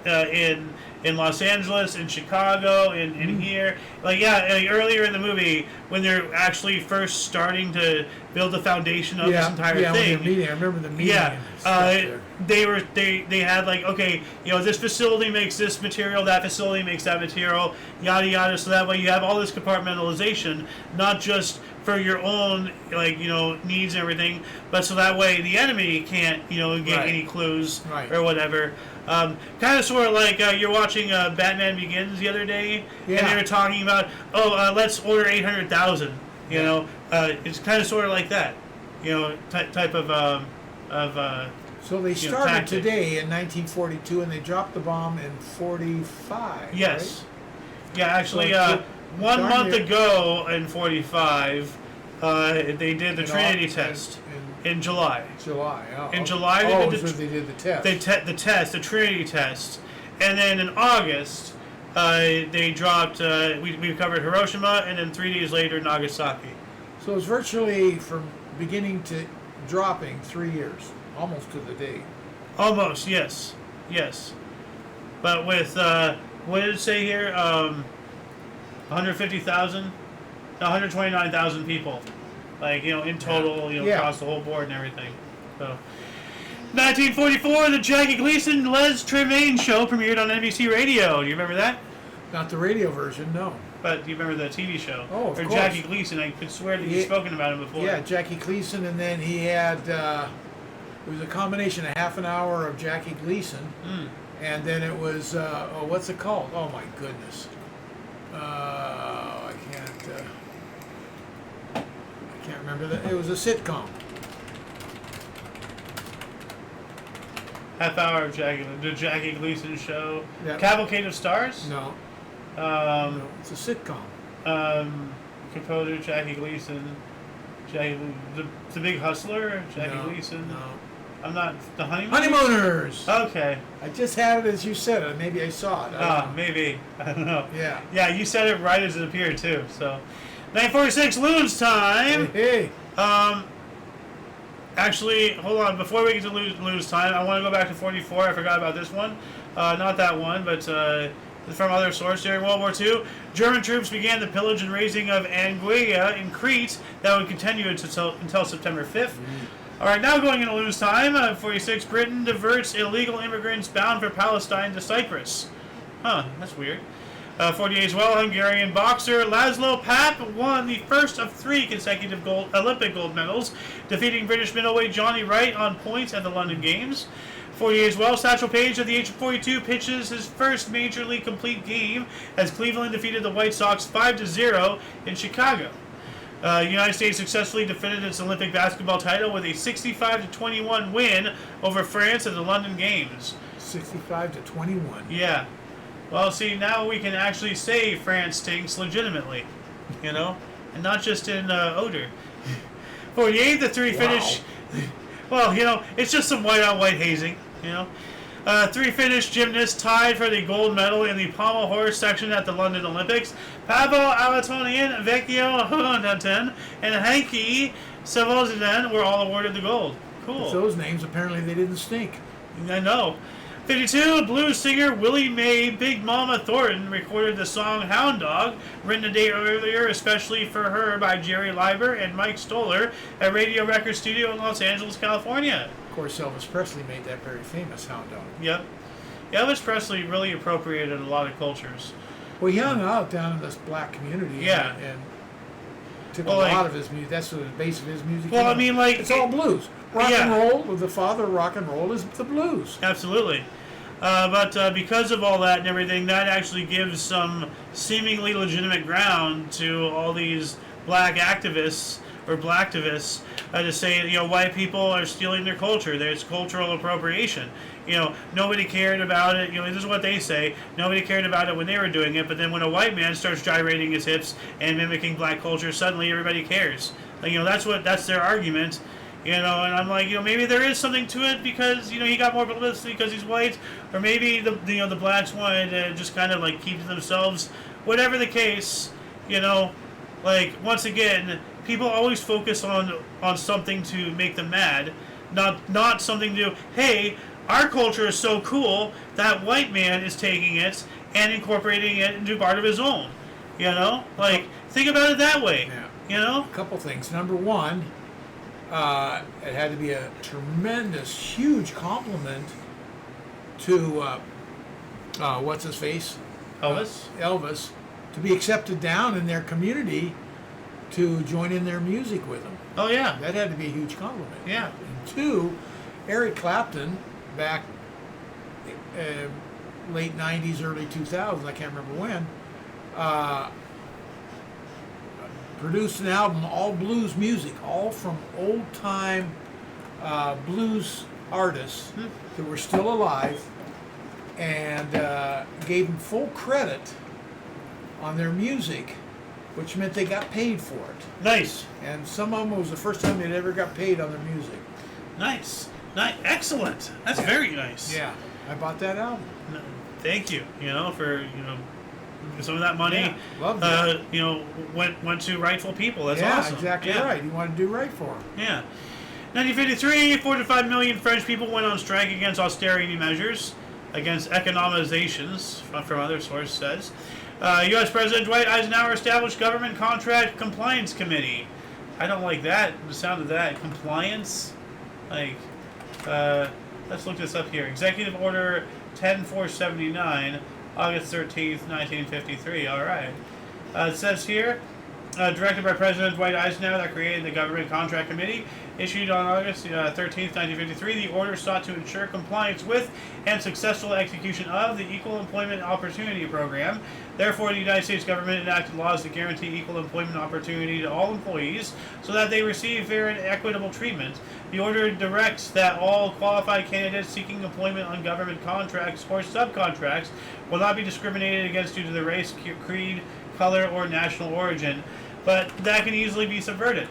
Speaker 1: in Los Angeles, in Chicago, in here. Earlier in the movie, when they're actually first starting to build the foundation of this entire thing.
Speaker 2: I remember the meeting. Yeah,
Speaker 1: they had this facility makes this material, that facility makes that material, yada yada. So that way you have all this compartmentalization, not just for your own needs and everything, but so that way the enemy can't get any clues or whatever. Kind of sort of like you're watching Batman Begins the other day, and they were talking about, let's order 800,000. It's kind of sort of like that, type of.
Speaker 2: So they started
Speaker 1: tactic.
Speaker 2: today in 1942, and they dropped the bomb in 45.
Speaker 1: Yes.
Speaker 2: Right?
Speaker 1: Yeah, actually, 1 month ago in 45, they did the Trinity test. In July. In July,
Speaker 2: they did the test.
Speaker 1: The Trinity test, and then in August, they dropped. We covered Hiroshima, and then 3 days later, Nagasaki.
Speaker 2: So it's virtually from beginning to dropping 3 years, almost to the day.
Speaker 1: Almost, yes. But with what did it say here? 150,000, 129,000 people. In total, across the whole board and everything. So, 1944, the Jackie Gleason Les Tremaine show premiered on NBC Radio. Do you remember that?
Speaker 2: Not the radio version, no.
Speaker 1: But do you remember the TV show?
Speaker 2: Oh, of
Speaker 1: or
Speaker 2: course.
Speaker 1: Jackie Gleason. I could swear that you've spoken about him before.
Speaker 2: Yeah, Jackie Gleason, and then he had, it was a combination of half an hour of Jackie Gleason, and then it was, what's it called? Oh my goodness. I can't remember that. It was a sitcom.
Speaker 1: Half hour of the Jackie Gleason show.
Speaker 2: Yeah.
Speaker 1: Cavalcade of Stars?
Speaker 2: No.
Speaker 1: Um,
Speaker 2: No, it's a sitcom.
Speaker 1: Composer Jackie Gleason. The Big Hustler? Jackie Gleason?
Speaker 2: No.
Speaker 1: I'm not. The Honeymooners?
Speaker 2: Honeymooners!
Speaker 1: Okay.
Speaker 2: I just had it as you said it. Maybe I saw it.
Speaker 1: Maybe. I don't know.
Speaker 2: Yeah.
Speaker 1: Yeah, you said it right as it appeared, too. So, 1946, Loons time.
Speaker 2: Hey.
Speaker 1: Actually, hold on. Before we get to lose time, I want to go back to 44. I forgot about this one. Not that one, but from other source. During World War II, German troops began the pillage and razing of IOYO in Crete that would continue until September 5th. All right, now going into lose time. 46, Britain diverts illegal immigrants bound for Palestine to Cyprus. Huh, that's weird. 48 as well, Hungarian boxer Laszlo Papp won the first of 3 consecutive Olympic gold medals, defeating British middleweight Johnny Wright on points at the London Games. 48 as well, Satchel Paige at the age of 42 pitches his first major league complete game as Cleveland defeated the White Sox 5-0 in Chicago. The United States successfully defended its Olympic basketball title with a 65-21 win over France at the London Games.
Speaker 2: 65-21.
Speaker 1: Yeah. Well, see, now we can actually say France stinks legitimately, and not just in odor. 48, the 3 finish. Well, it's just some white-on-white hazing, 3 Finnish gymnasts tied for the gold medal in the pommel horse section at the London Olympics. Paavo Alatonian, Vecchio Honanten, and Heikki Savosinen were all awarded the gold. Cool.
Speaker 2: With those names, apparently they didn't stink.
Speaker 1: I know. 52, blues singer Willie Mae Big Mama Thornton recorded the song Hound Dog, written a day earlier especially for her by Jerry Leiber and Mike Stoller at Radio Record Studio in Los Angeles, California.
Speaker 2: Of course, Elvis Presley made that very famous Hound Dog.
Speaker 1: Yep. Elvis Presley really appropriated a lot of cultures.
Speaker 2: Well, he hung out down in this black community.
Speaker 1: Yeah.
Speaker 2: And took a lot of his music. That's the base of his music.
Speaker 1: Well, I mean, like...
Speaker 2: It's all blues. Rock and roll, with the father of rock and roll is the blues.
Speaker 1: Absolutely. But because of all that and everything, that actually gives some seemingly legitimate ground to all these black activists or blacktivists to say, white people are stealing their culture. There's cultural appropriation. Nobody cared about it. This is what they say. Nobody cared about it when they were doing it, but then when a white man starts gyrating his hips and mimicking black culture, suddenly everybody cares. That's their argument. And I'm like, maybe there is something to it because, he got more publicity because he's white, or maybe the blacks wanted to just kind of like keep to themselves. Whatever the case, once again, people always focus on something to make them mad, not something to, hey, our culture is so cool that white man is taking it and incorporating it into part of his own. Think about it that way.
Speaker 2: Yeah. A couple things. Number one, it had to be a tremendous, huge compliment to what's his face, Elvis, to be accepted down in their community to join in their music with them.
Speaker 1: Oh yeah,
Speaker 2: that had to be a huge compliment.
Speaker 1: Yeah.
Speaker 2: And 2, Eric Clapton, back late '90s, early 2000s, I can't remember when. Produced an album, all blues music, all from old-time blues artists that were still alive, and gave them full credit on their music, which meant they got paid for it.
Speaker 1: Nice.
Speaker 2: And some of them was the first time they'd ever got paid on their music.
Speaker 1: Nice. Excellent. That's very nice.
Speaker 2: Yeah. I bought that album.
Speaker 1: Thank you, for, some of that money,
Speaker 2: Yeah, loved it.
Speaker 1: went to rightful people. That's
Speaker 2: yeah,
Speaker 1: awesome.
Speaker 2: Exactly right. You want to do right for them.
Speaker 1: Yeah. 1953, 4 to 5 million French people went on strike against austerity measures, against economizations, from other sources says. U.S. President Dwight Eisenhower established Government Contract Compliance Committee. I don't like that. The sound of that. Compliance? Let's look this up here. Executive Order 10479, August 13th, 1953. All right. It says here, directed by President Dwight Eisenhower that created the Government Contract Committee, issued on August 13th, 1953, the order sought to ensure compliance with and successful execution of the Equal Employment Opportunity Program. Therefore, the United States government enacted laws to guarantee equal employment opportunity to all employees so that they receive fair and equitable treatment. The order directs that all qualified candidates seeking employment on government contracts or subcontracts will not be discriminated against due to their race, creed, color, or national origin. But that can easily be subverted.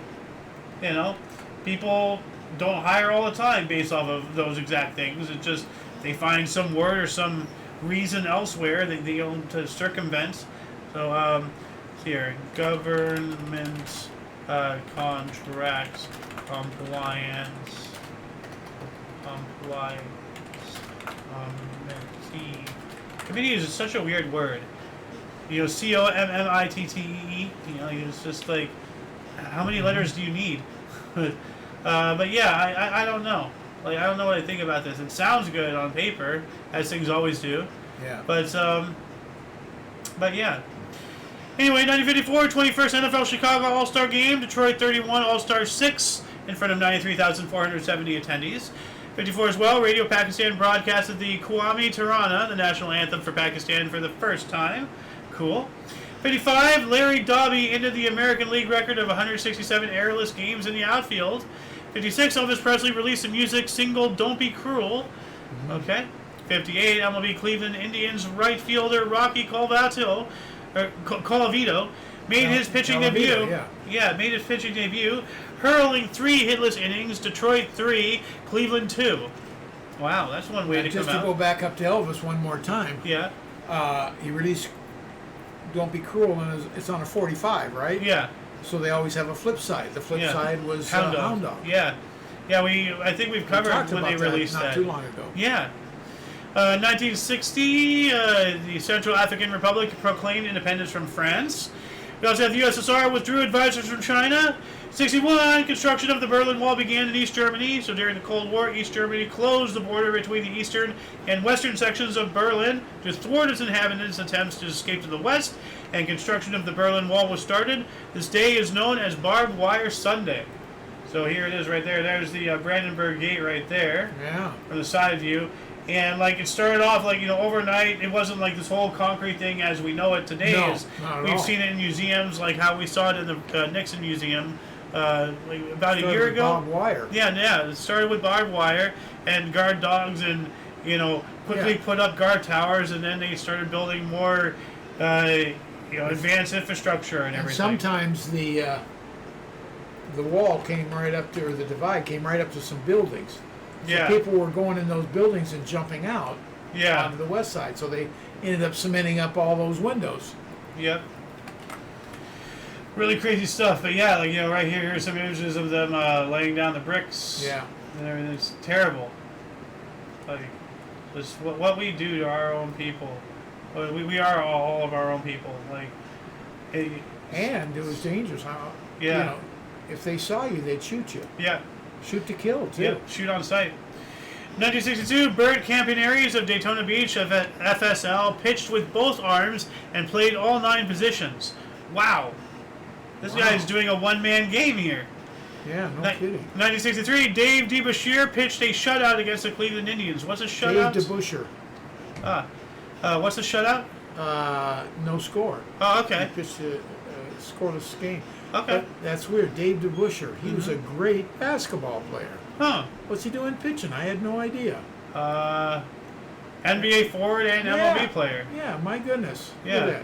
Speaker 1: You know, people don't hire all the time based off of those exact things. It's just they find some word or some reason elsewhere that they own to circumvent. So here, government contracts compliance committee is such a weird word. You know, COMMITTEE. You know, it's just like, how many letters do you need? But yeah, I don't know. Like, I don't know what I think about this. It sounds good on paper, as things always do.
Speaker 2: Yeah.
Speaker 1: But yeah. Anyway, 1954, 21st NFL Chicago All-Star Game, Detroit 31, All-Star 6, in front of 93,470 attendees. 54 as well, Radio Pakistan broadcasted the Qawmi Tirana, the national anthem for Pakistan, for the first time. Cool. 55, Larry Doby ended the American League record of 167 airless games in the outfield. 56, Elvis Presley released the music single Don't Be Cruel. Okay. 58, MLB Cleveland Indians right fielder Rocky Colavito made his pitching debut. Made his pitching debut, hurling 3 hitless innings, Detroit 3, Cleveland 2. Wow, that's one way to come out.
Speaker 2: Just to go back up to Elvis one more time.
Speaker 1: Yeah.
Speaker 2: He released Don't Be Cruel, and it's on a 45, right?
Speaker 1: Yeah.
Speaker 2: So they always have a flip side. The flip side was Hound Dog.
Speaker 1: Yeah. Yeah, I think we've covered when they released that.
Speaker 2: Not too long ago.
Speaker 1: Yeah. 1960, the Central African Republic proclaimed independence from France. We also have the USSR withdrew advisors from China. 61, construction of the Berlin Wall began in East Germany. So during the Cold War, East Germany closed the border between the eastern and western sections of Berlin to thwart its inhabitants' attempts to escape to the west, and construction of the Berlin Wall was started. This day is known as Barbed Wire Sunday. So here it is right there. There's the Brandenburg Gate right there.
Speaker 2: Yeah.
Speaker 1: From the side view. And like it started off like, you know, overnight. It wasn't like this whole concrete thing as we know it today.
Speaker 2: No, not at
Speaker 1: We've
Speaker 2: all.
Speaker 1: seen it in museums, like how we saw it in the Nixon Museum like about a year ago.
Speaker 2: Barbed wire.
Speaker 1: Yeah. It started with barbed wire and guard dogs, and you know, quickly put up guard towers, and then they started building more, advanced infrastructure and everything.
Speaker 2: And sometimes the wall came right up to, or the divide came right up to some buildings. So people were going in those buildings and jumping out onto the west side. So they ended up cementing up all those windows.
Speaker 1: Yep. Really crazy stuff. But yeah, like, you know, right here's some images of them laying down the bricks.
Speaker 2: Yeah.
Speaker 1: And everything's terrible. Like, just what we do to our own people. We are all of our own people. Like,
Speaker 2: and it was dangerous.
Speaker 1: Yeah.
Speaker 2: You know, if they saw you, they'd shoot you.
Speaker 1: Yeah.
Speaker 2: Shoot to kill, too.
Speaker 1: Yep, shoot on sight. 1962, Burt Campaneris of Daytona Beach of FSL pitched with both arms and played all 9 positions. Wow. This guy's doing a one-man game here.
Speaker 2: Yeah, no kidding.
Speaker 1: 1963, Dave DeBusschere pitched a shutout against the Cleveland Indians. What's a shutout?
Speaker 2: Dave DeBusschere.
Speaker 1: What's a shutout?
Speaker 2: No score.
Speaker 1: Oh, okay.
Speaker 2: He pitched a scoreless game.
Speaker 1: Okay.
Speaker 2: But that's weird. Dave DeBusschere. He was a great basketball player.
Speaker 1: Huh.
Speaker 2: What's he doing pitching? I had no idea.
Speaker 1: NBA forward and MLB player.
Speaker 2: Yeah, my goodness. Look at that.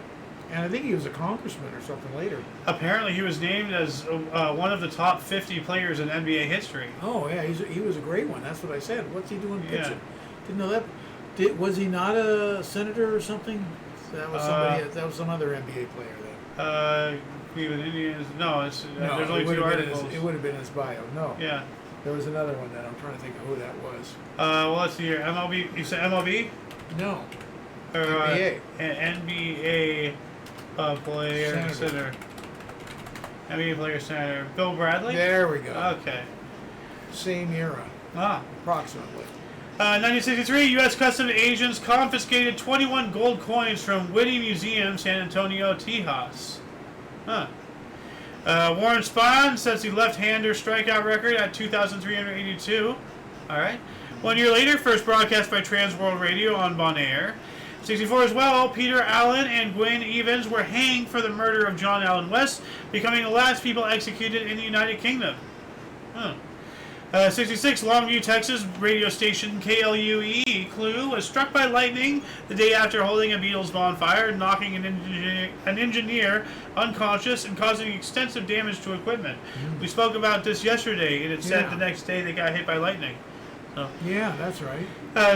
Speaker 2: And I think he was a congressman or something later.
Speaker 1: Apparently, he was named as one of the top 50 players in NBA history.
Speaker 2: Oh, yeah. He was a great one. That's what I said. What's he doing pitching?
Speaker 1: Yeah.
Speaker 2: Didn't know that. Was he not a senator or something? That was somebody. That was some other NBA player then.
Speaker 1: Cleveland Indians. No, it's
Speaker 2: No,
Speaker 1: there's only 2 articles.
Speaker 2: It would have been his bio. No.
Speaker 1: Yeah.
Speaker 2: There was another one that I'm trying to think of who that was.
Speaker 1: Well, let's see here. MLB. You said MLB?
Speaker 2: No.
Speaker 1: Or,
Speaker 2: NBA.
Speaker 1: NBA player center. NBA player center. Bill Bradley?
Speaker 2: There we go.
Speaker 1: Okay.
Speaker 2: Same era. approximately.
Speaker 1: 1963, U.S. Customs agents confiscated 21 gold coins from Whitney Museum, San Antonio, Texas. Huh. Warren Spahn sets the left-hander strikeout record at 2,382. All right. 1 year later, first broadcast by Trans World Radio on Bon Air. 64 as well, Peter Allen and Gwen Evans were hanged for the murder of John Allen West, becoming the last people executed in the United Kingdom. Huh. 66, Longview, Texas, radio station KLUE Clue was struck by lightning the day after holding a Beatles bonfire, knocking an engineer unconscious and causing extensive damage to equipment. We spoke about this yesterday, and it said the next day they got hit by lightning. So.
Speaker 2: Yeah, that's right.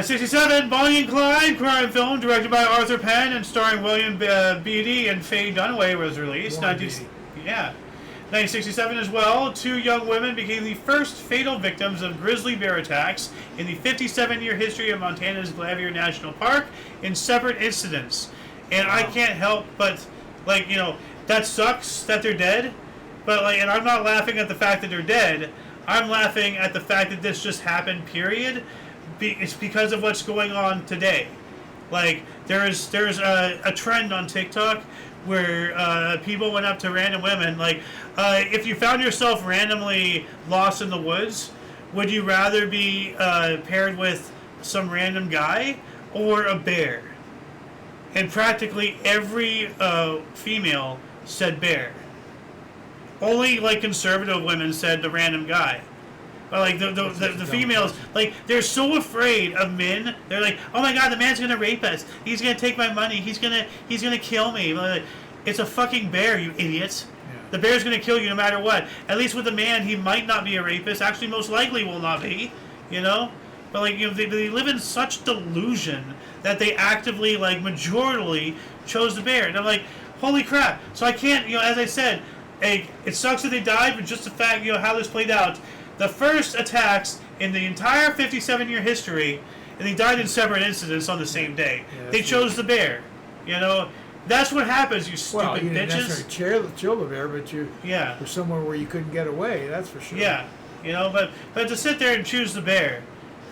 Speaker 1: 67, Bonnie and Clyde crime film directed by Arthur Penn and starring William Beatty and Faye Dunaway was released. 1967 as well, 2 young women became the first fatal victims of grizzly bear attacks in the 57-year history of Montana's Glavier National Park in separate incidents. And I can't help but, that sucks that they're dead, but, and I'm not laughing at the fact that they're dead. I'm laughing at the fact that this just happened, period. It's because of what's going on today. There's a trend on TikTok where people went up to random women, if you found yourself randomly lost in the woods, would you rather be paired with some random guy or a bear? And practically every female said bear. Only conservative women said the random guy. But the females, they're so afraid of men. They're like, oh my god, the man's gonna rape us. He's gonna take my money. He's gonna kill me. It's a fucking bear, you idiots. Yeah. The bear's gonna kill you no matter what. At least with a man, he might not be a rapist. Actually, most likely will not be. But they live in such delusion that they actively, majorly chose the bear. And I'm like, holy crap. So I can't, as I said, it sucks that they died, but just the fact, how this played out. The first attacks in the entire 57-year history, and they died in separate incidents on the same day. Yeah, they chose the bear. That's what happens, you stupid bitches.
Speaker 2: You didn't necessarily kill the bear, but you were somewhere where you couldn't get away, that's for sure.
Speaker 1: Yeah, but to sit there and choose the bear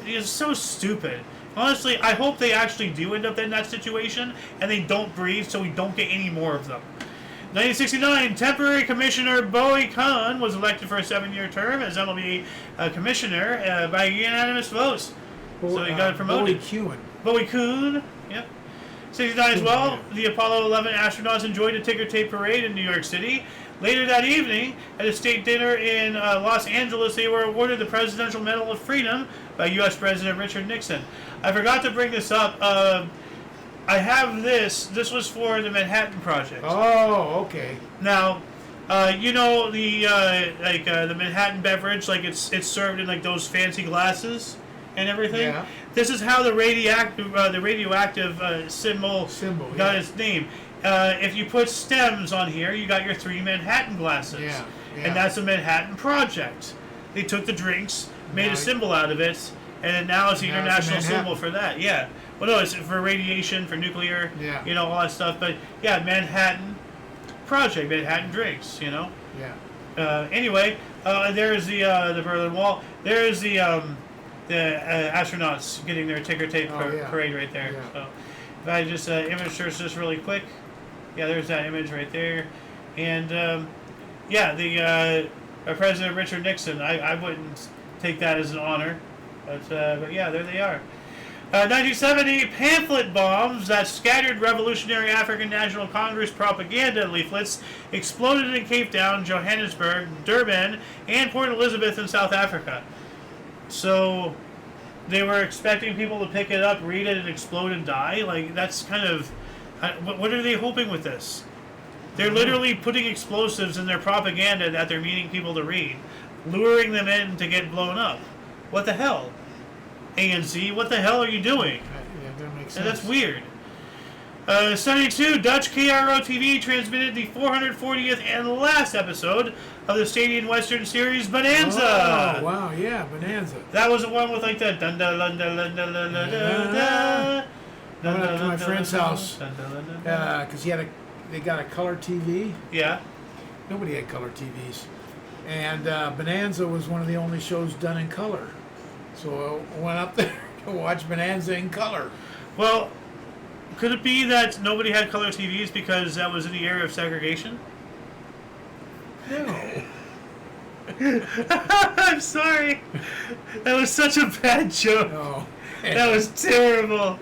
Speaker 1: is so stupid. Honestly, I hope they actually do end up in that situation, and they don't breathe so we don't get any more of them. 1969, temporary commissioner Bowie Kuhn was elected for a 7-year term as MLB commissioner by unanimous votes. So he got promoted. Bowie Kuhn, yep. 69 as well, the Apollo 11 astronauts enjoyed a ticker tape parade in New York City. Later that evening, at a state dinner in Los Angeles, they were awarded the Presidential Medal of Freedom by U.S. President Richard Nixon. I forgot to bring this up. I have this. This was for the Manhattan Project.
Speaker 2: Oh, okay.
Speaker 1: Now, the Manhattan beverage, it's served in those fancy glasses and everything.
Speaker 2: Yeah.
Speaker 1: This is how the radioactive symbol got its name. If you put stems on here, you got your 3 Manhattan glasses.
Speaker 2: Yeah.
Speaker 1: And that's the Manhattan Project. They took the drinks, made a symbol out of it, and now it's the international symbol for that. Yeah. Well, no, it's for radiation, for nuclear, all that stuff. But, Manhattan Project, Manhattan drinks,
Speaker 2: Yeah.
Speaker 1: Anyway, there's the Berlin Wall. There's the astronauts getting their ticker tape parade right there. Yeah. So, if I just image search this really quick. Yeah, there's that image right there. And, the President Richard Nixon, I wouldn't take that as an honor. But there they are. 1970, pamphlet bombs that scattered Revolutionary African National Congress propaganda leaflets exploded in Cape Town, Johannesburg, Durban, and Port Elizabeth in South Africa. So they were expecting people to pick it up, read it, and explode and die? That's kind of... What are they hoping with this? They're literally putting explosives in their propaganda that they're meaning people to read, luring them in to get blown up. What the hell? ANC, what the hell are you doing?
Speaker 2: Yeah, that makes sense.
Speaker 1: And that's weird. 72, Dutch KRO TV transmitted the 440th and last episode of the Stadium Western series Bonanza.
Speaker 2: Oh, wow, yeah, Bonanza.
Speaker 1: That was the one with the dun dun dun dun dun dun dun dun.
Speaker 2: I went up to my friend's house because they got a color TV.
Speaker 1: Yeah.
Speaker 2: Nobody had color TVs. And Bonanza was one of the only shows done in color. So I went up there to watch Bonanza in color.
Speaker 1: Well, could it be that nobody had color TVs because that was in the era of segregation?
Speaker 2: No.
Speaker 1: I'm sorry. That was such a bad joke.
Speaker 2: No.
Speaker 1: That was terrible.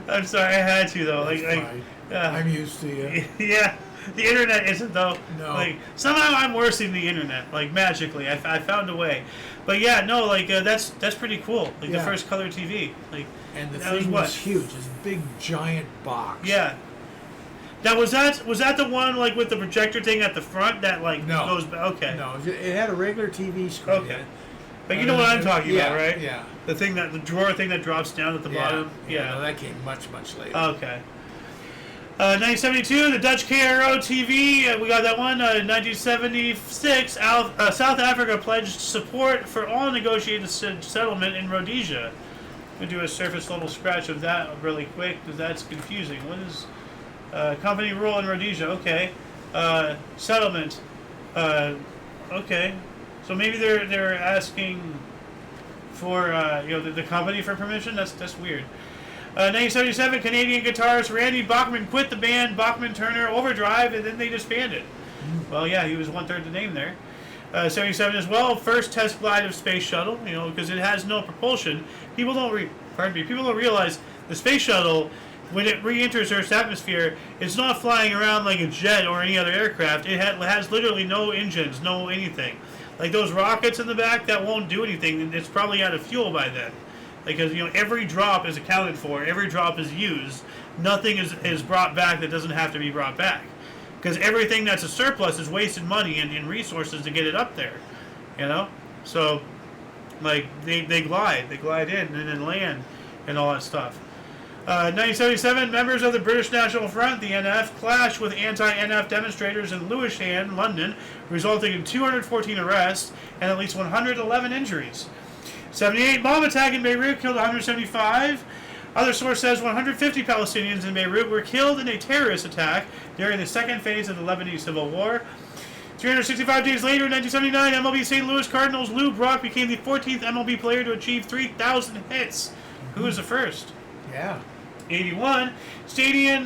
Speaker 1: I'm sorry. I had to though.
Speaker 2: That's fine. I'm used to you.
Speaker 1: Yeah. The internet isn't though.
Speaker 2: No.
Speaker 1: Like somehow I'm worse than the internet. Like magically, I found a way. But yeah, no. Like that's pretty cool. Like the first color TV. Like
Speaker 2: and the
Speaker 1: that
Speaker 2: thing
Speaker 1: was
Speaker 2: was huge. This big giant box.
Speaker 1: Yeah. Now was that the one like with the projector thing at the front that like goes back? Okay.
Speaker 2: No, it had a regular TV screen.
Speaker 1: Okay. But you know what I'm talking about, right?
Speaker 2: Yeah.
Speaker 1: The drawer thing that drops down at the bottom.
Speaker 2: Yeah. No, that came much later.
Speaker 1: Okay. 1972, the Dutch KRO TV. We got that one. 1976, South Africa pledged support for all negotiated settlement in Rhodesia. I'm going to do a surface level scratch of that really quick because that's confusing. What is company rule in Rhodesia? Okay. Settlement. Okay. So maybe they're asking for the company for permission. That's weird. 1977, Canadian guitarist Randy Bachman quit the band Bachman Turner Overdrive, and then they disbanded. Well, yeah, he was 1/3 the name there. 77 as well, first test glide of space shuttle. Because it has no propulsion. People don't realize the space shuttle, when it re-enters Earth's atmosphere, it's not flying around like a jet or any other aircraft. It has literally no engines, no anything. Like those rockets in the back, that won't do anything. It's probably out of fuel by then. Because every drop is accounted for, every drop is used. Nothing is brought back that doesn't have to be brought back. Because everything that's a surplus is wasted money and resources to get it up there. So like they glide in and then land and all that stuff. 1977, members of the British National Front, the NF, clashed with anti-NF demonstrators in Lewisham, London, resulting in 214 arrests and at least 111 injuries. 78, bomb attack in Beirut killed 175. Other source says 150 Palestinians in Beirut were killed in a terrorist attack during the second phase of the Lebanese Civil War. 365 days later, in 1979, MLB St. Louis Cardinals' Lou Brock became the 14th MLB player to achieve 3,000 hits. Who was the first?
Speaker 2: Yeah.
Speaker 1: 81, Stadium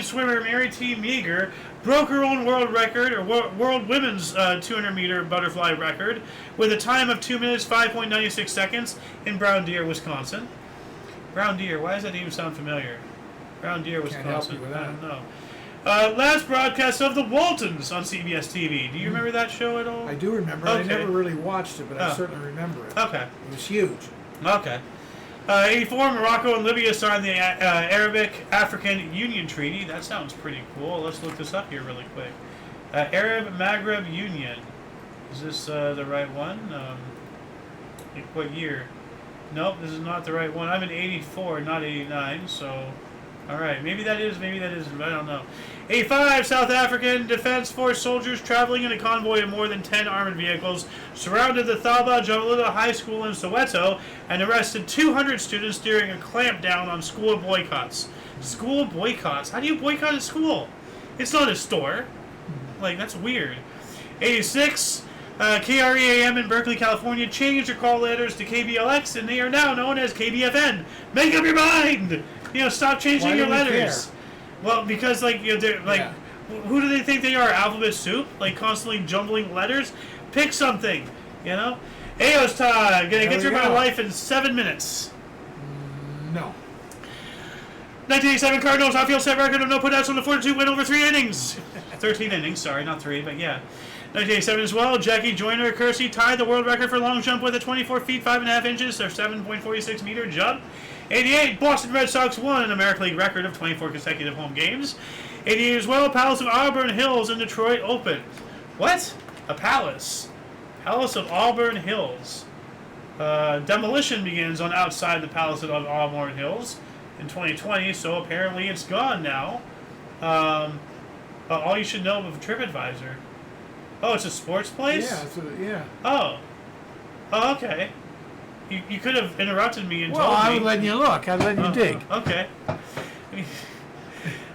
Speaker 1: swimmer Mary T. Meager broke her own world record, or world women's 200-meter butterfly record, with a time of 2 minutes, 5.96 seconds in Brown Deer, Wisconsin. Brown Deer, why does that even sound familiar? Brown Deer, Wisconsin.
Speaker 2: Can't help you with that.
Speaker 1: I don't know. Last broadcast of The Waltons on CBS TV. Do you remember that show at all?
Speaker 2: I do remember.
Speaker 1: Okay.
Speaker 2: I never really watched it, but I certainly remember it.
Speaker 1: Okay.
Speaker 2: It was huge.
Speaker 1: Okay. 84, Morocco and Libya signed the Arabic-African Union Treaty. That sounds pretty cool. Let's look this up here really quick. Arab-Maghreb Union. Is this the right one? What year? Nope, this is not the right one. I'm in 84, not 89, so... Alright, maybe that is, maybe that isn't, I don't know. 85, South African Defense Force soldiers traveling in a convoy of more than 10 armored vehicles surrounded the Thalba Jalaludda High School in Soweto and arrested 200 students during a clampdown on school boycotts. School boycotts? How do you boycott a school? It's not a store. Like, that's weird. 86, KREAM in Berkeley, California changed their call letters to KBLX and they are now known as KBFN. Make up your mind! Stop changing your letters.
Speaker 2: Care?
Speaker 1: Well, because they're like, who do they think they are? Alphabet soup? Like constantly jumbling letters? Pick something, Ayo's time. Gonna get through my life in 7 minutes.
Speaker 2: No.
Speaker 1: 1987 Cardinals outfield set record of no putouts on the 4-2 win over 3 innings. 13 innings, sorry, not 3, but yeah. 1987 as well, Jackie Joyner Kersey tied the world record for long jump with a 24 feet 5.5 inches, or 7.46 meter jump. 88, Boston Red Sox won an American League record of 24 consecutive home games. 88 as well, Palace of Auburn Hills in Detroit opened. What? A palace. Palace of Auburn Hills. Demolition begins on outside the Palace of Auburn Hills in 2020, so apparently it's gone now. All you should know of TripAdvisor. Oh, it's a sports place?
Speaker 2: Yeah.
Speaker 1: Oh, okay. You could have interrupted me and
Speaker 2: told me. Well, I was letting you look. I was letting you dig.
Speaker 1: Okay.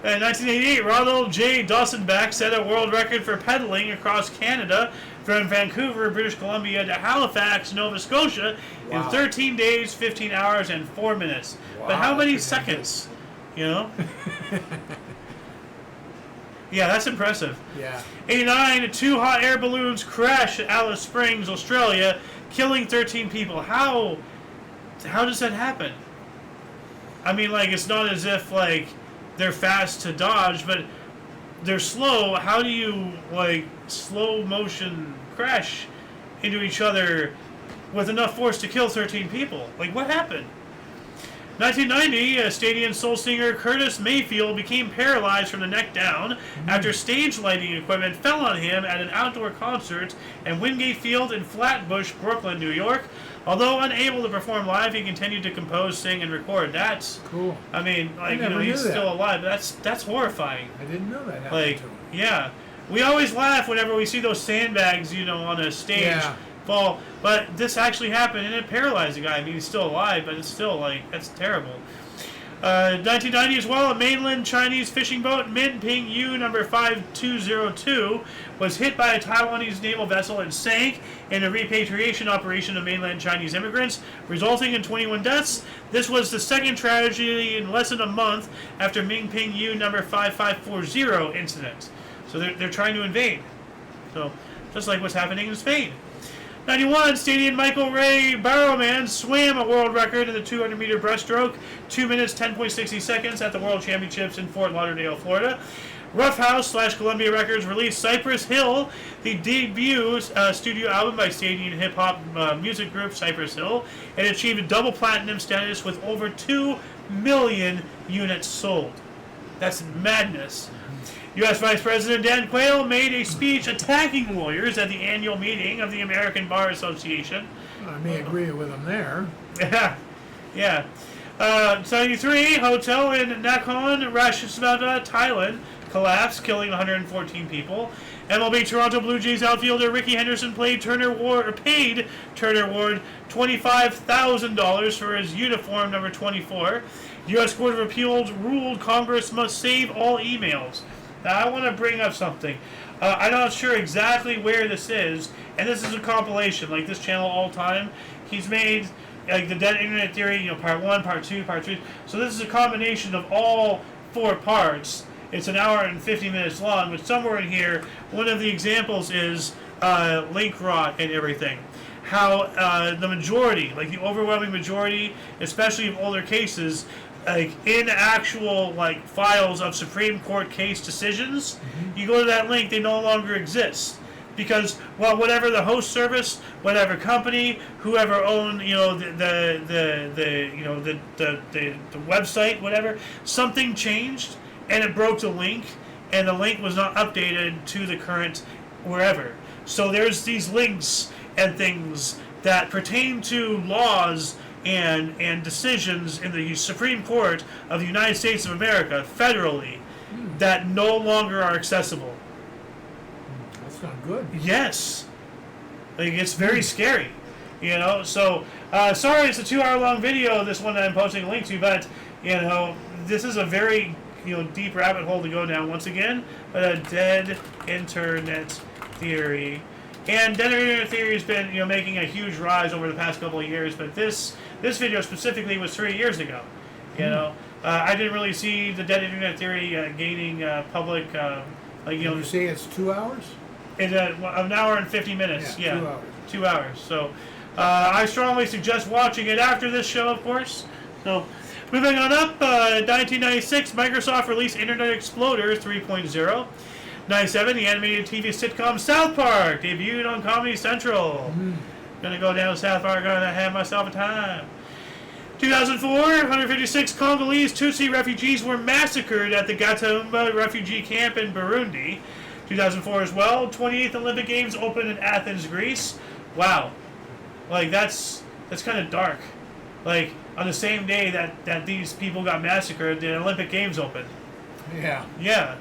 Speaker 1: In 1988, Ronald J. Dawsonback set a world record for pedaling across Canada from Vancouver, British Columbia to Halifax, Nova Scotia in 13 days, 15 hours, and 4 minutes.
Speaker 2: Wow,
Speaker 1: But how many
Speaker 2: that's
Speaker 1: seconds? You know? Yeah, that's impressive.
Speaker 2: Yeah.
Speaker 1: 89, 2 hot air balloons crash at Alice Springs, Australia, killing 13 people. How does that happen? I mean, like, it's not as if, like, they're fast to dodge, but they're slow. How do you, like, slow motion crash into each other with enough force to kill 13 people? Like, what happened? 1990, stadium soul singer Curtis Mayfield became paralyzed from the neck down after stage lighting equipment fell on him at an outdoor concert at Wingate Field in Flatbush, Brooklyn, New York. Although unable to perform live, he continued to compose, sing, and record. That's
Speaker 2: cool.
Speaker 1: I mean, like,
Speaker 2: I never knew
Speaker 1: he's
Speaker 2: that.
Speaker 1: still alive. But that's horrifying.
Speaker 2: I didn't know that happened
Speaker 1: Like,
Speaker 2: to him.
Speaker 1: yeah, we always laugh whenever we see those sandbags, on a stage fall. But this actually happened, and it paralyzed the guy. I mean, he's still alive, but it's still, like, that's terrible. 1990 as well, a mainland Chinese fishing boat, Min Ping Yu number 5202, was hit by a Taiwanese naval vessel and sank in a repatriation operation of mainland Chinese immigrants, resulting in 21 deaths. This was the second tragedy in less than a month after Min Ping Yu number 5540 incident. So they're trying to invade. So, just like what's happening in Spain. 91, Canadian Michael Ray Barrowman swam a world record in the 200-meter breaststroke, 2 minutes, 10.60 seconds at the World Championships in Fort Lauderdale, Florida. Roughhouse/Columbia Records released Cypress Hill, the debut studio album by Canadian hip-hop music group Cypress Hill, and achieved a double platinum status with over 2 million units sold. That's madness. U.S. Vice President Dan Quayle made a speech attacking lawyers at the annual meeting of the American Bar Association.
Speaker 2: I may agree with him there.
Speaker 1: Yeah. 73, hotel in Nakhon Ratchasima, Thailand, collapsed, killing 114 people. MLB Toronto Blue Jays outfielder Ricky Henderson paid Turner Ward $25,000 for his uniform number 24. U.S. Court of Appeals ruled Congress must save all emails. Now, I want to bring up something. I'm not sure exactly where this is, and this is a compilation, like this channel all time. He's made, like, the Dead Internet Theory, part 1, part 2, part 3. So this is a combination of all 4 parts. It's an hour and 50 minutes long, but somewhere in here, one of the examples is link rot and everything. How the majority, like the overwhelming majority, especially of older cases, like in actual like files of Supreme Court case decisions, you go to that link, they no longer exist. Because, well, whatever the host service, whatever company, whoever owned, the website, whatever, something changed and it broke the link, and the link was not updated to the current wherever. So there's these links and things that pertain to laws and decisions in the Supreme Court of the United States of America, federally, that no longer are accessible.
Speaker 2: That's not good.
Speaker 1: Yes. Like, it's very scary. So, sorry it's a 2-hour long video, this one that I'm posting a link to, but, this is a very, deep rabbit hole to go down once again, but a dead internet theory. And dead internet theory has been, making a huge rise over the past couple of years, but this video specifically was 3 years ago. I didn't really see the dead internet theory gaining public,
Speaker 2: Did you say it's 2 hours?
Speaker 1: In an hour and 50 minutes.
Speaker 2: Yeah, 2 hours.
Speaker 1: 2 hours. So I strongly suggest watching it after this show, of course. So moving on up, 1996, Microsoft released Internet Explorer 3.0. 97, the animated TV sitcom South Park debuted on Comedy Central. Gonna go down to South Park, gonna have myself a time. 2004, 156 Congolese Tutsi refugees were massacred at the Gatumba refugee camp in Burundi. 2004 as well, 28th Olympic Games opened in Athens, Greece. Wow. Like, that's kind of dark. Like, on the same day that these people got massacred, the Olympic Games opened.
Speaker 2: Yeah.
Speaker 1: Yeah.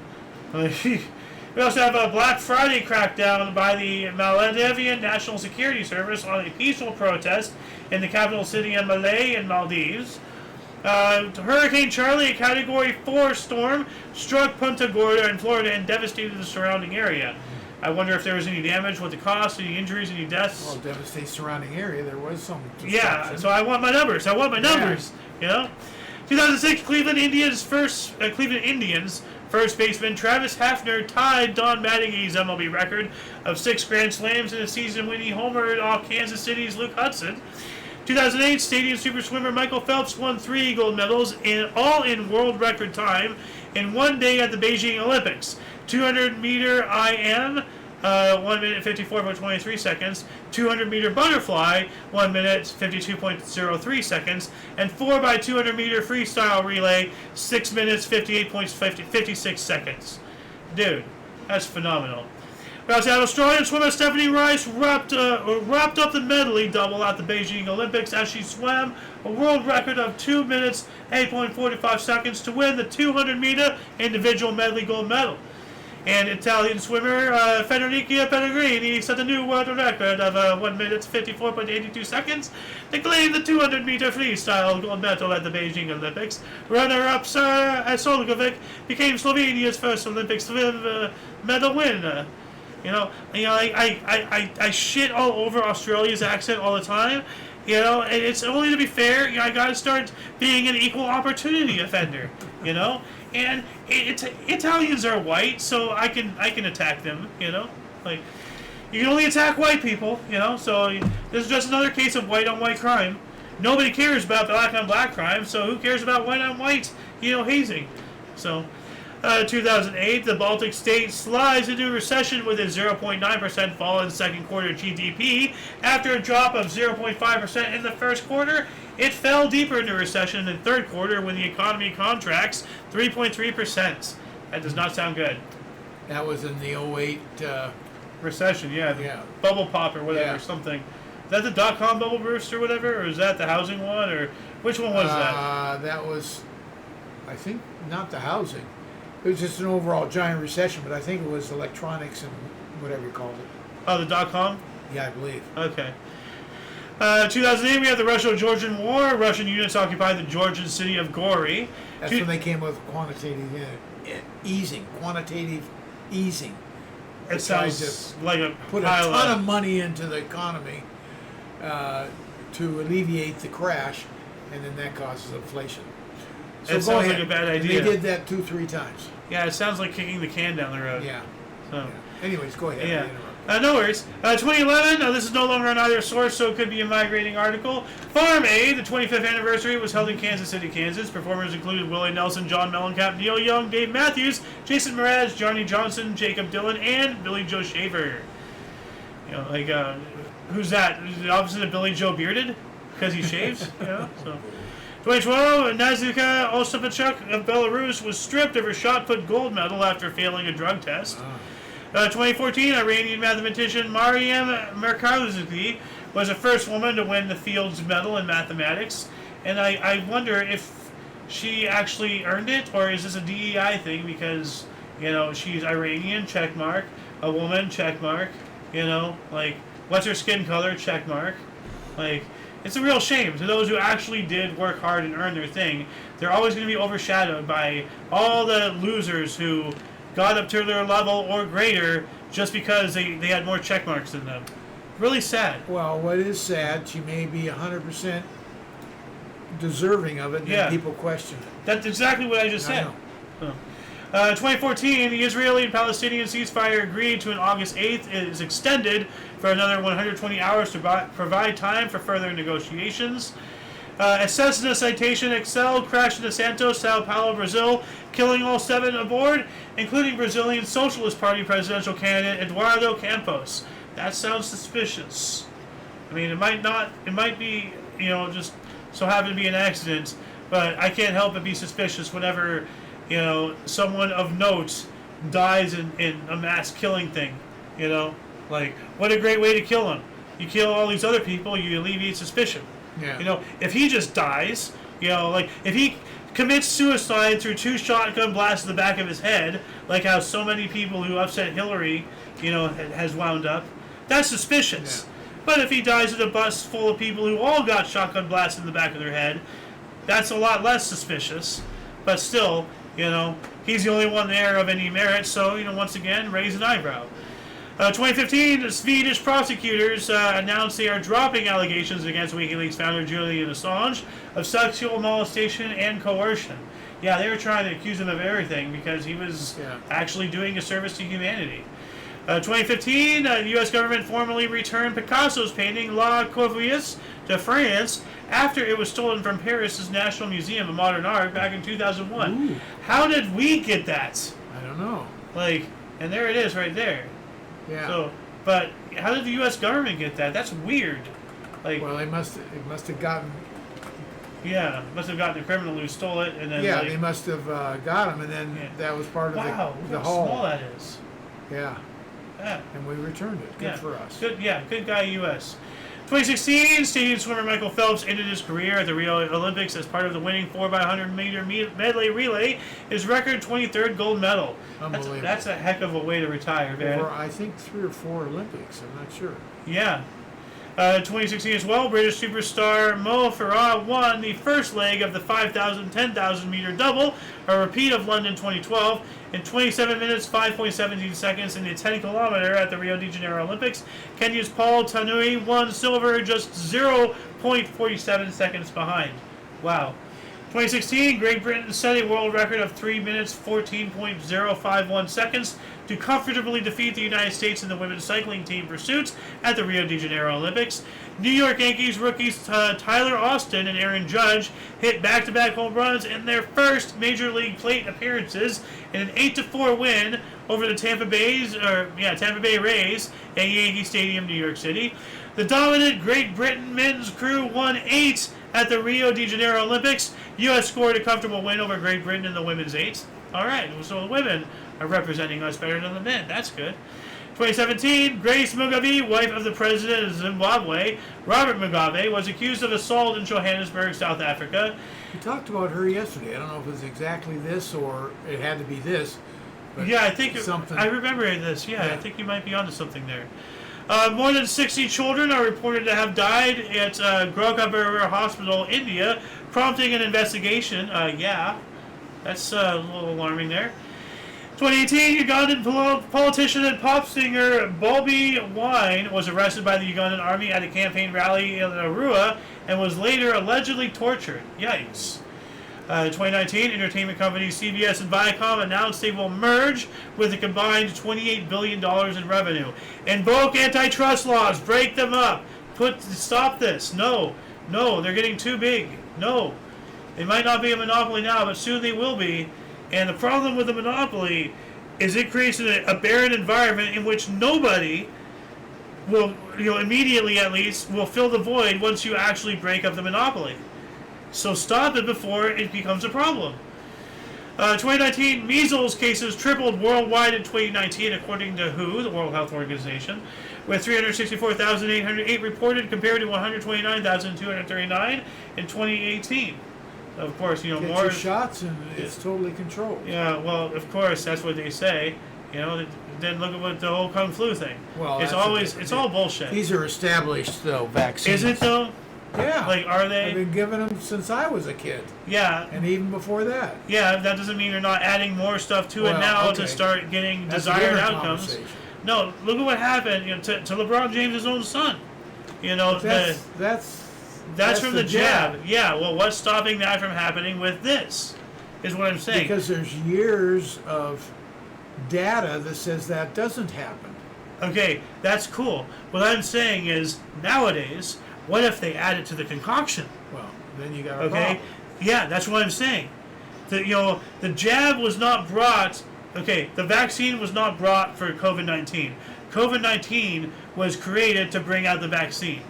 Speaker 1: We also have a Black Friday crackdown by the Maldivian National Security Service on a peaceful protest in the capital city of Malé in Maldives. Hurricane Charlie, a Category 4 storm, struck Punta Gorda in Florida and devastated the surrounding area. I wonder if there was any damage, what the cost, any injuries, any deaths.
Speaker 2: Well, devastate surrounding area. There was some destruction.
Speaker 1: Yeah, so I want my numbers. You know, 2006 Cleveland Indians first baseman Travis Hafner tied Don Mattingly's MLB record of 6 Grand Slams in a season when he homered off Kansas City's Luke Hudson. 2008 Stadium super swimmer Michael Phelps won 3 gold medals all in world record time in one day at the Beijing Olympics. 200 meter IM, 1 minute 54.23 seconds. 200 meter butterfly, 1 minute 52.03 seconds. And 4x200 meter freestyle relay, 6 minutes 58.56 seconds. Dude, that's phenomenal. We also had Australian swimmer Stephanie Rice wrapped up the medley double at the Beijing Olympics as she swam a world record of 2 minutes 8.45 seconds to win the 200 meter individual medley gold medal. And Italian swimmer Federica Pellegrini set a new world record of 1 minute 54.82 seconds to claim the 200 meter freestyle gold medal at the Beijing Olympics. Runner-up Sara Solkovic became Slovenia's first Olympic swim medal winner. I shit all over Australia's accent all the time. And it's only to be fair. I gotta start being an equal opportunity offender. And Italians are white, so I can attack them. Like you can only attack white people. So this is just another case of white on white crime. Nobody cares about black on black crime, so who cares about white on white? Hazing. So. 2008, the Baltic state slides into recession with a 0.9% fall in second quarter GDP. After a drop of 0.5% in the first quarter, it fell deeper into recession in the third quarter when the economy contracts 3.3%. That does not sound good.
Speaker 2: That was in the 08
Speaker 1: recession, yeah. Bubble pop or whatever, something. Is that the dot-com bubble burst or whatever? Or is that the housing one? Or which one was that?
Speaker 2: That was, I think, not the housing. It was just an overall giant recession, but I think it was electronics and whatever you called it.
Speaker 1: Oh, the dot-com?
Speaker 2: Yeah, I believe.
Speaker 1: Okay. 2008, we have the Russo-Georgian War. Russian units occupied the Georgian city of Gori.
Speaker 2: That's when they came with quantitative easing.
Speaker 1: It sounds like a
Speaker 2: put a ton of money into the economy to alleviate the crash, and then that causes inflation. So
Speaker 1: it sounds like a bad idea.
Speaker 2: And they did that 2-3 times.
Speaker 1: Yeah, it sounds like kicking the can down the road.
Speaker 2: Yeah.
Speaker 1: So.
Speaker 2: Anyways, go ahead.
Speaker 1: Yeah. No worries. 2011, this is no longer on either source, so it could be a migrating article. Farm Aid, the 25th anniversary, was held in Kansas City, Kansas. Performers included Willie Nelson, John Mellencamp, Neil Young, Dave Matthews, Jason Mraz, Johnny Johnson, Jacob Dylan, and Billy Joe Shaver. Who's that? Is the opposite of Billy Joe Bearded? Because he shaves? So. 2012, Nazika Ostapchuk of Belarus was stripped of her shot put gold medal after failing a drug test. 2014, Iranian mathematician Mariam Merkazouki was the first woman to win the Fields Medal in mathematics. And I wonder if she actually earned it, or is this a DEI thing because, she's Iranian, check mark, a woman, check mark, what's her skin color, check mark. It's a real shame to those who actually did work hard and earn their thing. They're always going to be overshadowed by all the losers who got up to their level or greater just because they had more check marks than them. Really sad.
Speaker 2: Well, what is sad, she may be 100% deserving of it, and then people question it.
Speaker 1: That's exactly what I just said.
Speaker 2: I know.
Speaker 1: 2014, the Israeli and Palestinian ceasefire agreed to an August 8th. It is extended for another 120 hours to provide time for further negotiations. A Cessna Citation Excel crashed into Santos, Sao Paulo, Brazil, killing all 7 aboard, including Brazilian Socialist Party presidential candidate Eduardo Campos. That sounds suspicious. I mean, it might be, just so happen to be an accident, but I can't help but be suspicious whenever someone of note dies in a mass killing thing. What a great way to kill him. You kill all these other people, you alleviate suspicion.
Speaker 2: Yeah.
Speaker 1: If he just dies, if he commits suicide through 2 shotgun blasts to the back of his head, like how so many people who upset Hillary, has wound up, that's suspicious.
Speaker 2: Yeah.
Speaker 1: But if he dies in a bus full of people who all got shotgun blasts in the back of their head, That's a lot less suspicious, but still, he's the only one there of any merit. So, once again, raise an eyebrow. 2015, the Swedish prosecutors announced they are dropping allegations against WikiLeaks founder Julian Assange of sexual molestation and coercion. Yeah, they were trying to accuse him of everything because he was actually doing a service to humanity. 2015, the U.S. government formally returned Picasso's painting La Corvus to France after it was stolen from Paris's National Museum of Modern Art back in 2001.
Speaker 2: Ooh.
Speaker 1: How did we get that?
Speaker 2: I don't know.
Speaker 1: And there it is right there.
Speaker 2: Yeah.
Speaker 1: So, but how did the U.S. government get that? That's weird.
Speaker 2: Well, it must have gotten.
Speaker 1: Yeah, must have gotten the criminal who stole it, and then.
Speaker 2: Yeah, they must have got him, and then that was part of the
Speaker 1: how
Speaker 2: haul.
Speaker 1: small that is.
Speaker 2: Yeah.
Speaker 1: Yeah.
Speaker 2: And we returned it. Good for us.
Speaker 1: Good guy, U.S. 2016, Canadian swimmer Michael Phelps ended his career at the Rio Olympics as part of the winning 4x100-meter medley relay, his record 23rd gold medal.
Speaker 2: Unbelievable.
Speaker 1: That's a heck of a way to retire, man.
Speaker 2: Over, I think, 3 or 4 Olympics. I'm not sure.
Speaker 1: Yeah. 2016 as well, British superstar Mo Farah won the first leg of the 5,000, 10,000 meter double, a repeat of London 2012, in 27 minutes, 5.17 seconds in the 10 kilometer at the Rio de Janeiro Olympics. Kenya's Paul Tanui won silver just 0.47 seconds behind. Wow. 2016, Great Britain set a world record of 3 minutes, 14.051 seconds to comfortably defeat the United States in the women's cycling team pursuits at the Rio de Janeiro Olympics. New York Yankees rookies Tyler Austin and Aaron Judge hit back-to-back home runs in their first Major League plate appearances in an 8-4 win over the Tampa Bay Rays at Yankee Stadium, New York City. The dominant Great Britain men's crew won 8 at the Rio de Janeiro Olympics. U.S. scored a comfortable win over Great Britain in the women's 8. All right, so the women are representing us better than the men. That's good. 2017, Grace Mugabe, wife of the president of Zimbabwe, Robert Mugabe, was accused of assault in Johannesburg, South Africa.
Speaker 2: We talked about her yesterday. I don't know if it was exactly this or it had to be this. But
Speaker 1: yeah, I think
Speaker 2: something.
Speaker 1: I remember this. Yeah, I think you might be onto something there. More than 60 children are reported to have died at Gorakhpur Hospital, India, prompting an investigation. That's a little alarming there. 2018, Ugandan politician and pop singer Bobi Wine was arrested by the Ugandan army at a campaign rally in Arua and was later allegedly tortured. Yikes. 2019, entertainment companies CBS and Viacom announced they will merge with a combined $28 billion in revenue. Invoke antitrust laws. Break them up. Stop this. No, they're getting too big. No. They might not be a monopoly now, but soon they will be. And the problem with the monopoly is it creates a barren environment in which nobody will, immediately at least, will fill the void once you actually break up the monopoly. So stop it before it becomes a problem. 2019, measles cases tripled worldwide in 2019, according to WHO, the World Health Organization, with 364,808 reported compared to 129,239 in 2018. Of course,
Speaker 2: Get
Speaker 1: more
Speaker 2: your shots and it's totally controlled.
Speaker 1: Yeah, well, of course, that's what they say. Then look at what the whole Kung Flu thing.
Speaker 2: Well,
Speaker 1: it's all bullshit.
Speaker 2: These are established, though, vaccines.
Speaker 1: Is it, though?
Speaker 2: Yeah.
Speaker 1: Are they?
Speaker 2: I've been giving them since I was a kid.
Speaker 1: Yeah.
Speaker 2: And even before that.
Speaker 1: Yeah, that doesn't mean they're not adding more stuff to it now to start getting desired outcomes. No, look at what happened to LeBron James' own son. That's from the jab. Yeah, well, what's stopping that from happening with this is what I'm saying.
Speaker 2: Because there's years of data that says that doesn't happen.
Speaker 1: Okay, that's cool. What I'm saying is, nowadays, what if they add it to the concoction?
Speaker 2: Well, then you got a problem.
Speaker 1: Yeah, that's what I'm saying. The jab was not brought. Okay, the vaccine was not brought for COVID-19. COVID-19 was created to bring out the vaccine.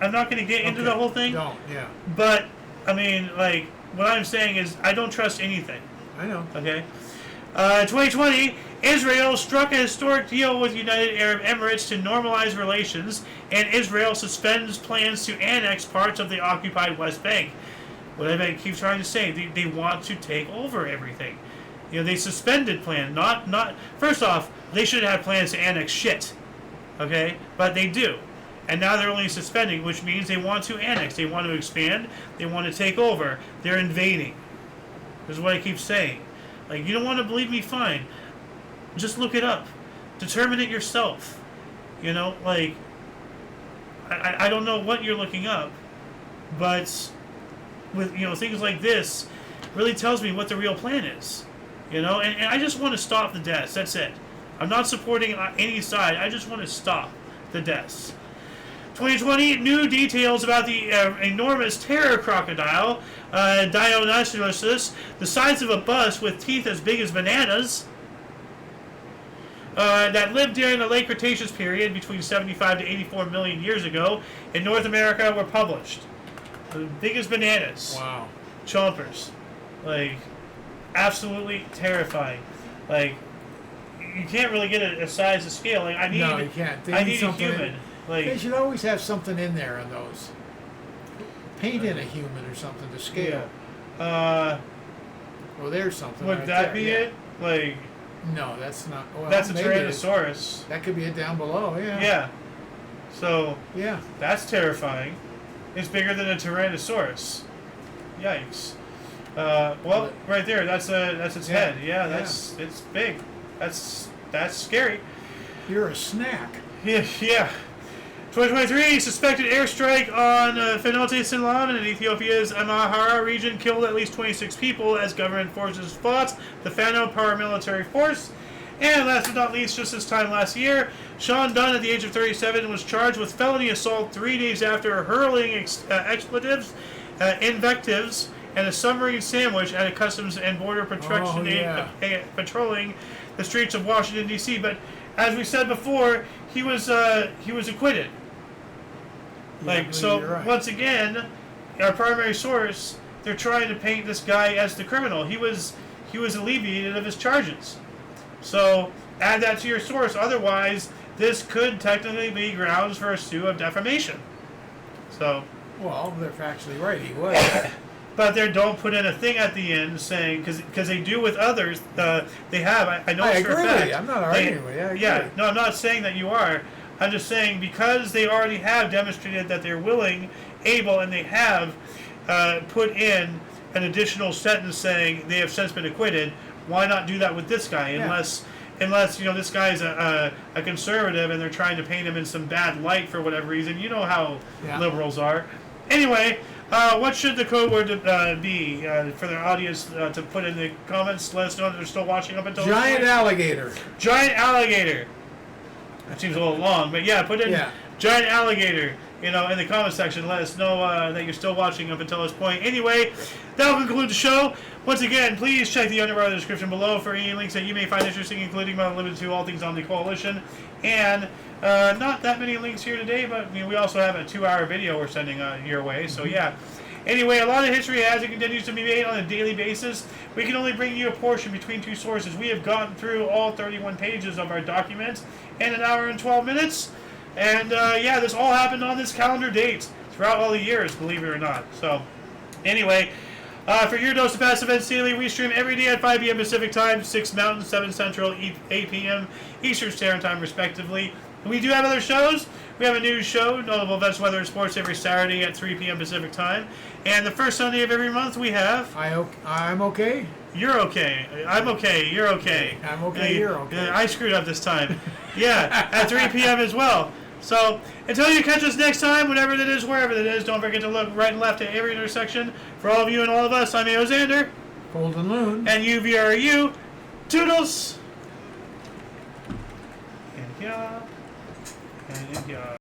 Speaker 1: I'm not going to get into the whole thing.
Speaker 2: Don't, yeah.
Speaker 1: But what I'm saying is, I don't trust anything.
Speaker 2: I know.
Speaker 1: Okay. 2020, Israel struck a historic deal with United Arab Emirates to normalize relations, and Israel suspends plans to annex parts of the occupied West Bank. What I keep trying to say, they want to take over everything. They suspended plans. Not. First off, they should have plans to annex shit. Okay, but they do. And now they're only suspending, which means they want to annex, they want to expand, they want to take over, they're invading. This is what I keep saying. Like, you don't want to believe me, fine. Just look it up. Determine it yourself. You know, like, I don't know what you're looking up, but with, you know, things like this really tells me what the real plan is. You know, and I just want to stop the deaths. That's it. I'm not supporting any side. I just want to stop the deaths. 2020, new details about the enormous terror crocodile, Dionysus, the size of a bus with teeth as big as bananas, that lived during the late Cretaceous period between 75 to 84 million years ago in North America were published. The biggest bananas.
Speaker 2: Wow.
Speaker 1: Chompers. Like, absolutely terrifying. Like, you can't really get a size of scale. Like, I need,
Speaker 2: no, you can't.
Speaker 1: I need a human. Like,
Speaker 2: they should always have something in there on those. Paint in a human or something to scale.
Speaker 1: Yeah.
Speaker 2: Well, there's something.
Speaker 1: Would
Speaker 2: right
Speaker 1: that
Speaker 2: there,
Speaker 1: be
Speaker 2: yeah.
Speaker 1: it? Like,
Speaker 2: no, that's not. Well,
Speaker 1: that's a
Speaker 2: maybe it is.
Speaker 1: Tyrannosaurus.
Speaker 2: That could be it down below. Yeah.
Speaker 1: Yeah. So.
Speaker 2: Yeah.
Speaker 1: That's terrifying. It's bigger than a Tyrannosaurus. Yikes. Well, right there. That's its head. Yeah. It's big. That's scary.
Speaker 2: You're a snack.
Speaker 1: Yeah. 2023, suspected airstrike on Fenote Sinlam in Ethiopia's Amhara region killed at least 26 people as government forces fought the Fano paramilitary force. And last but not least, just this time last year, Sean Dunn, at the age of 37, was charged with felony assault 3 days after hurling expletives, invectives, and a submarine sandwich at a Customs and Border Protection patrolling the streets of Washington, D.C. But as we said before, he was acquitted.
Speaker 2: Right.
Speaker 1: Once again, our primary source, they're trying to paint this guy as the criminal. He was alleviated of his charges. So add that to your source. Otherwise, this could technically be grounds for a sue of defamation. So.
Speaker 2: Well, they're factually right. He was.
Speaker 1: But they don't put in a thing at the end saying, because they do with others. They have. I know it's for a fact.
Speaker 2: I agree. I'm not arguing with you. I agree.
Speaker 1: Yeah. No, I'm not saying that you are. I'm just saying because they already have demonstrated that they're willing, able, and they have put in an additional sentence saying they have since been acquitted. Why not do that with this guy? Unless you know this guy's a conservative and they're trying to paint him in some bad light for whatever reason. You know how liberals are. Anyway, what should the code word be for the audience to put in the comments? Let us know that they're still watching up until
Speaker 2: giant alligator.
Speaker 1: Giant alligator. That seems a little long, but yeah, put in giant alligator. You know, in the comment section, let us know that you're still watching up until this point. Anyway, that will conclude the show. Once again, please check the underbar of the description below for any links that you may find interesting, including but not limited to all things on the Coalition. And not that many links here today, but we also have a 2-hour video we're sending your way. So yeah. Anyway, a lot of history as it continues to be made on a daily basis. We can only bring you a portion between two sources. We have gotten through all 31 pages of our document in an hour and 12 minutes. And this all happened on this calendar date throughout all the years, believe it or not. So, anyway, for your dose of past events daily, we stream every day at 5 p.m. Pacific Time, 6 Mountain, 7 Central, 8 p.m. Eastern Standard Time, respectively. And we do have other shows. We have a news show, Notable Events, Weather, and Sports, every Saturday at 3 p.m. Pacific Time. And the first Sunday of every month, we have...
Speaker 2: I'm okay.
Speaker 1: You're okay. I'm okay. You're okay.
Speaker 2: I'm okay. You're okay.
Speaker 1: I screwed up this time. Yeah, at 3 p.m. as well. So, until you catch us next time, whatever it is, wherever it is, don't forget to look right and left at every intersection. For all of you and all of us, I'm A.O. Xander.
Speaker 2: Golden Loon.
Speaker 1: And UVRU. Toodles! And yeah. And yeah.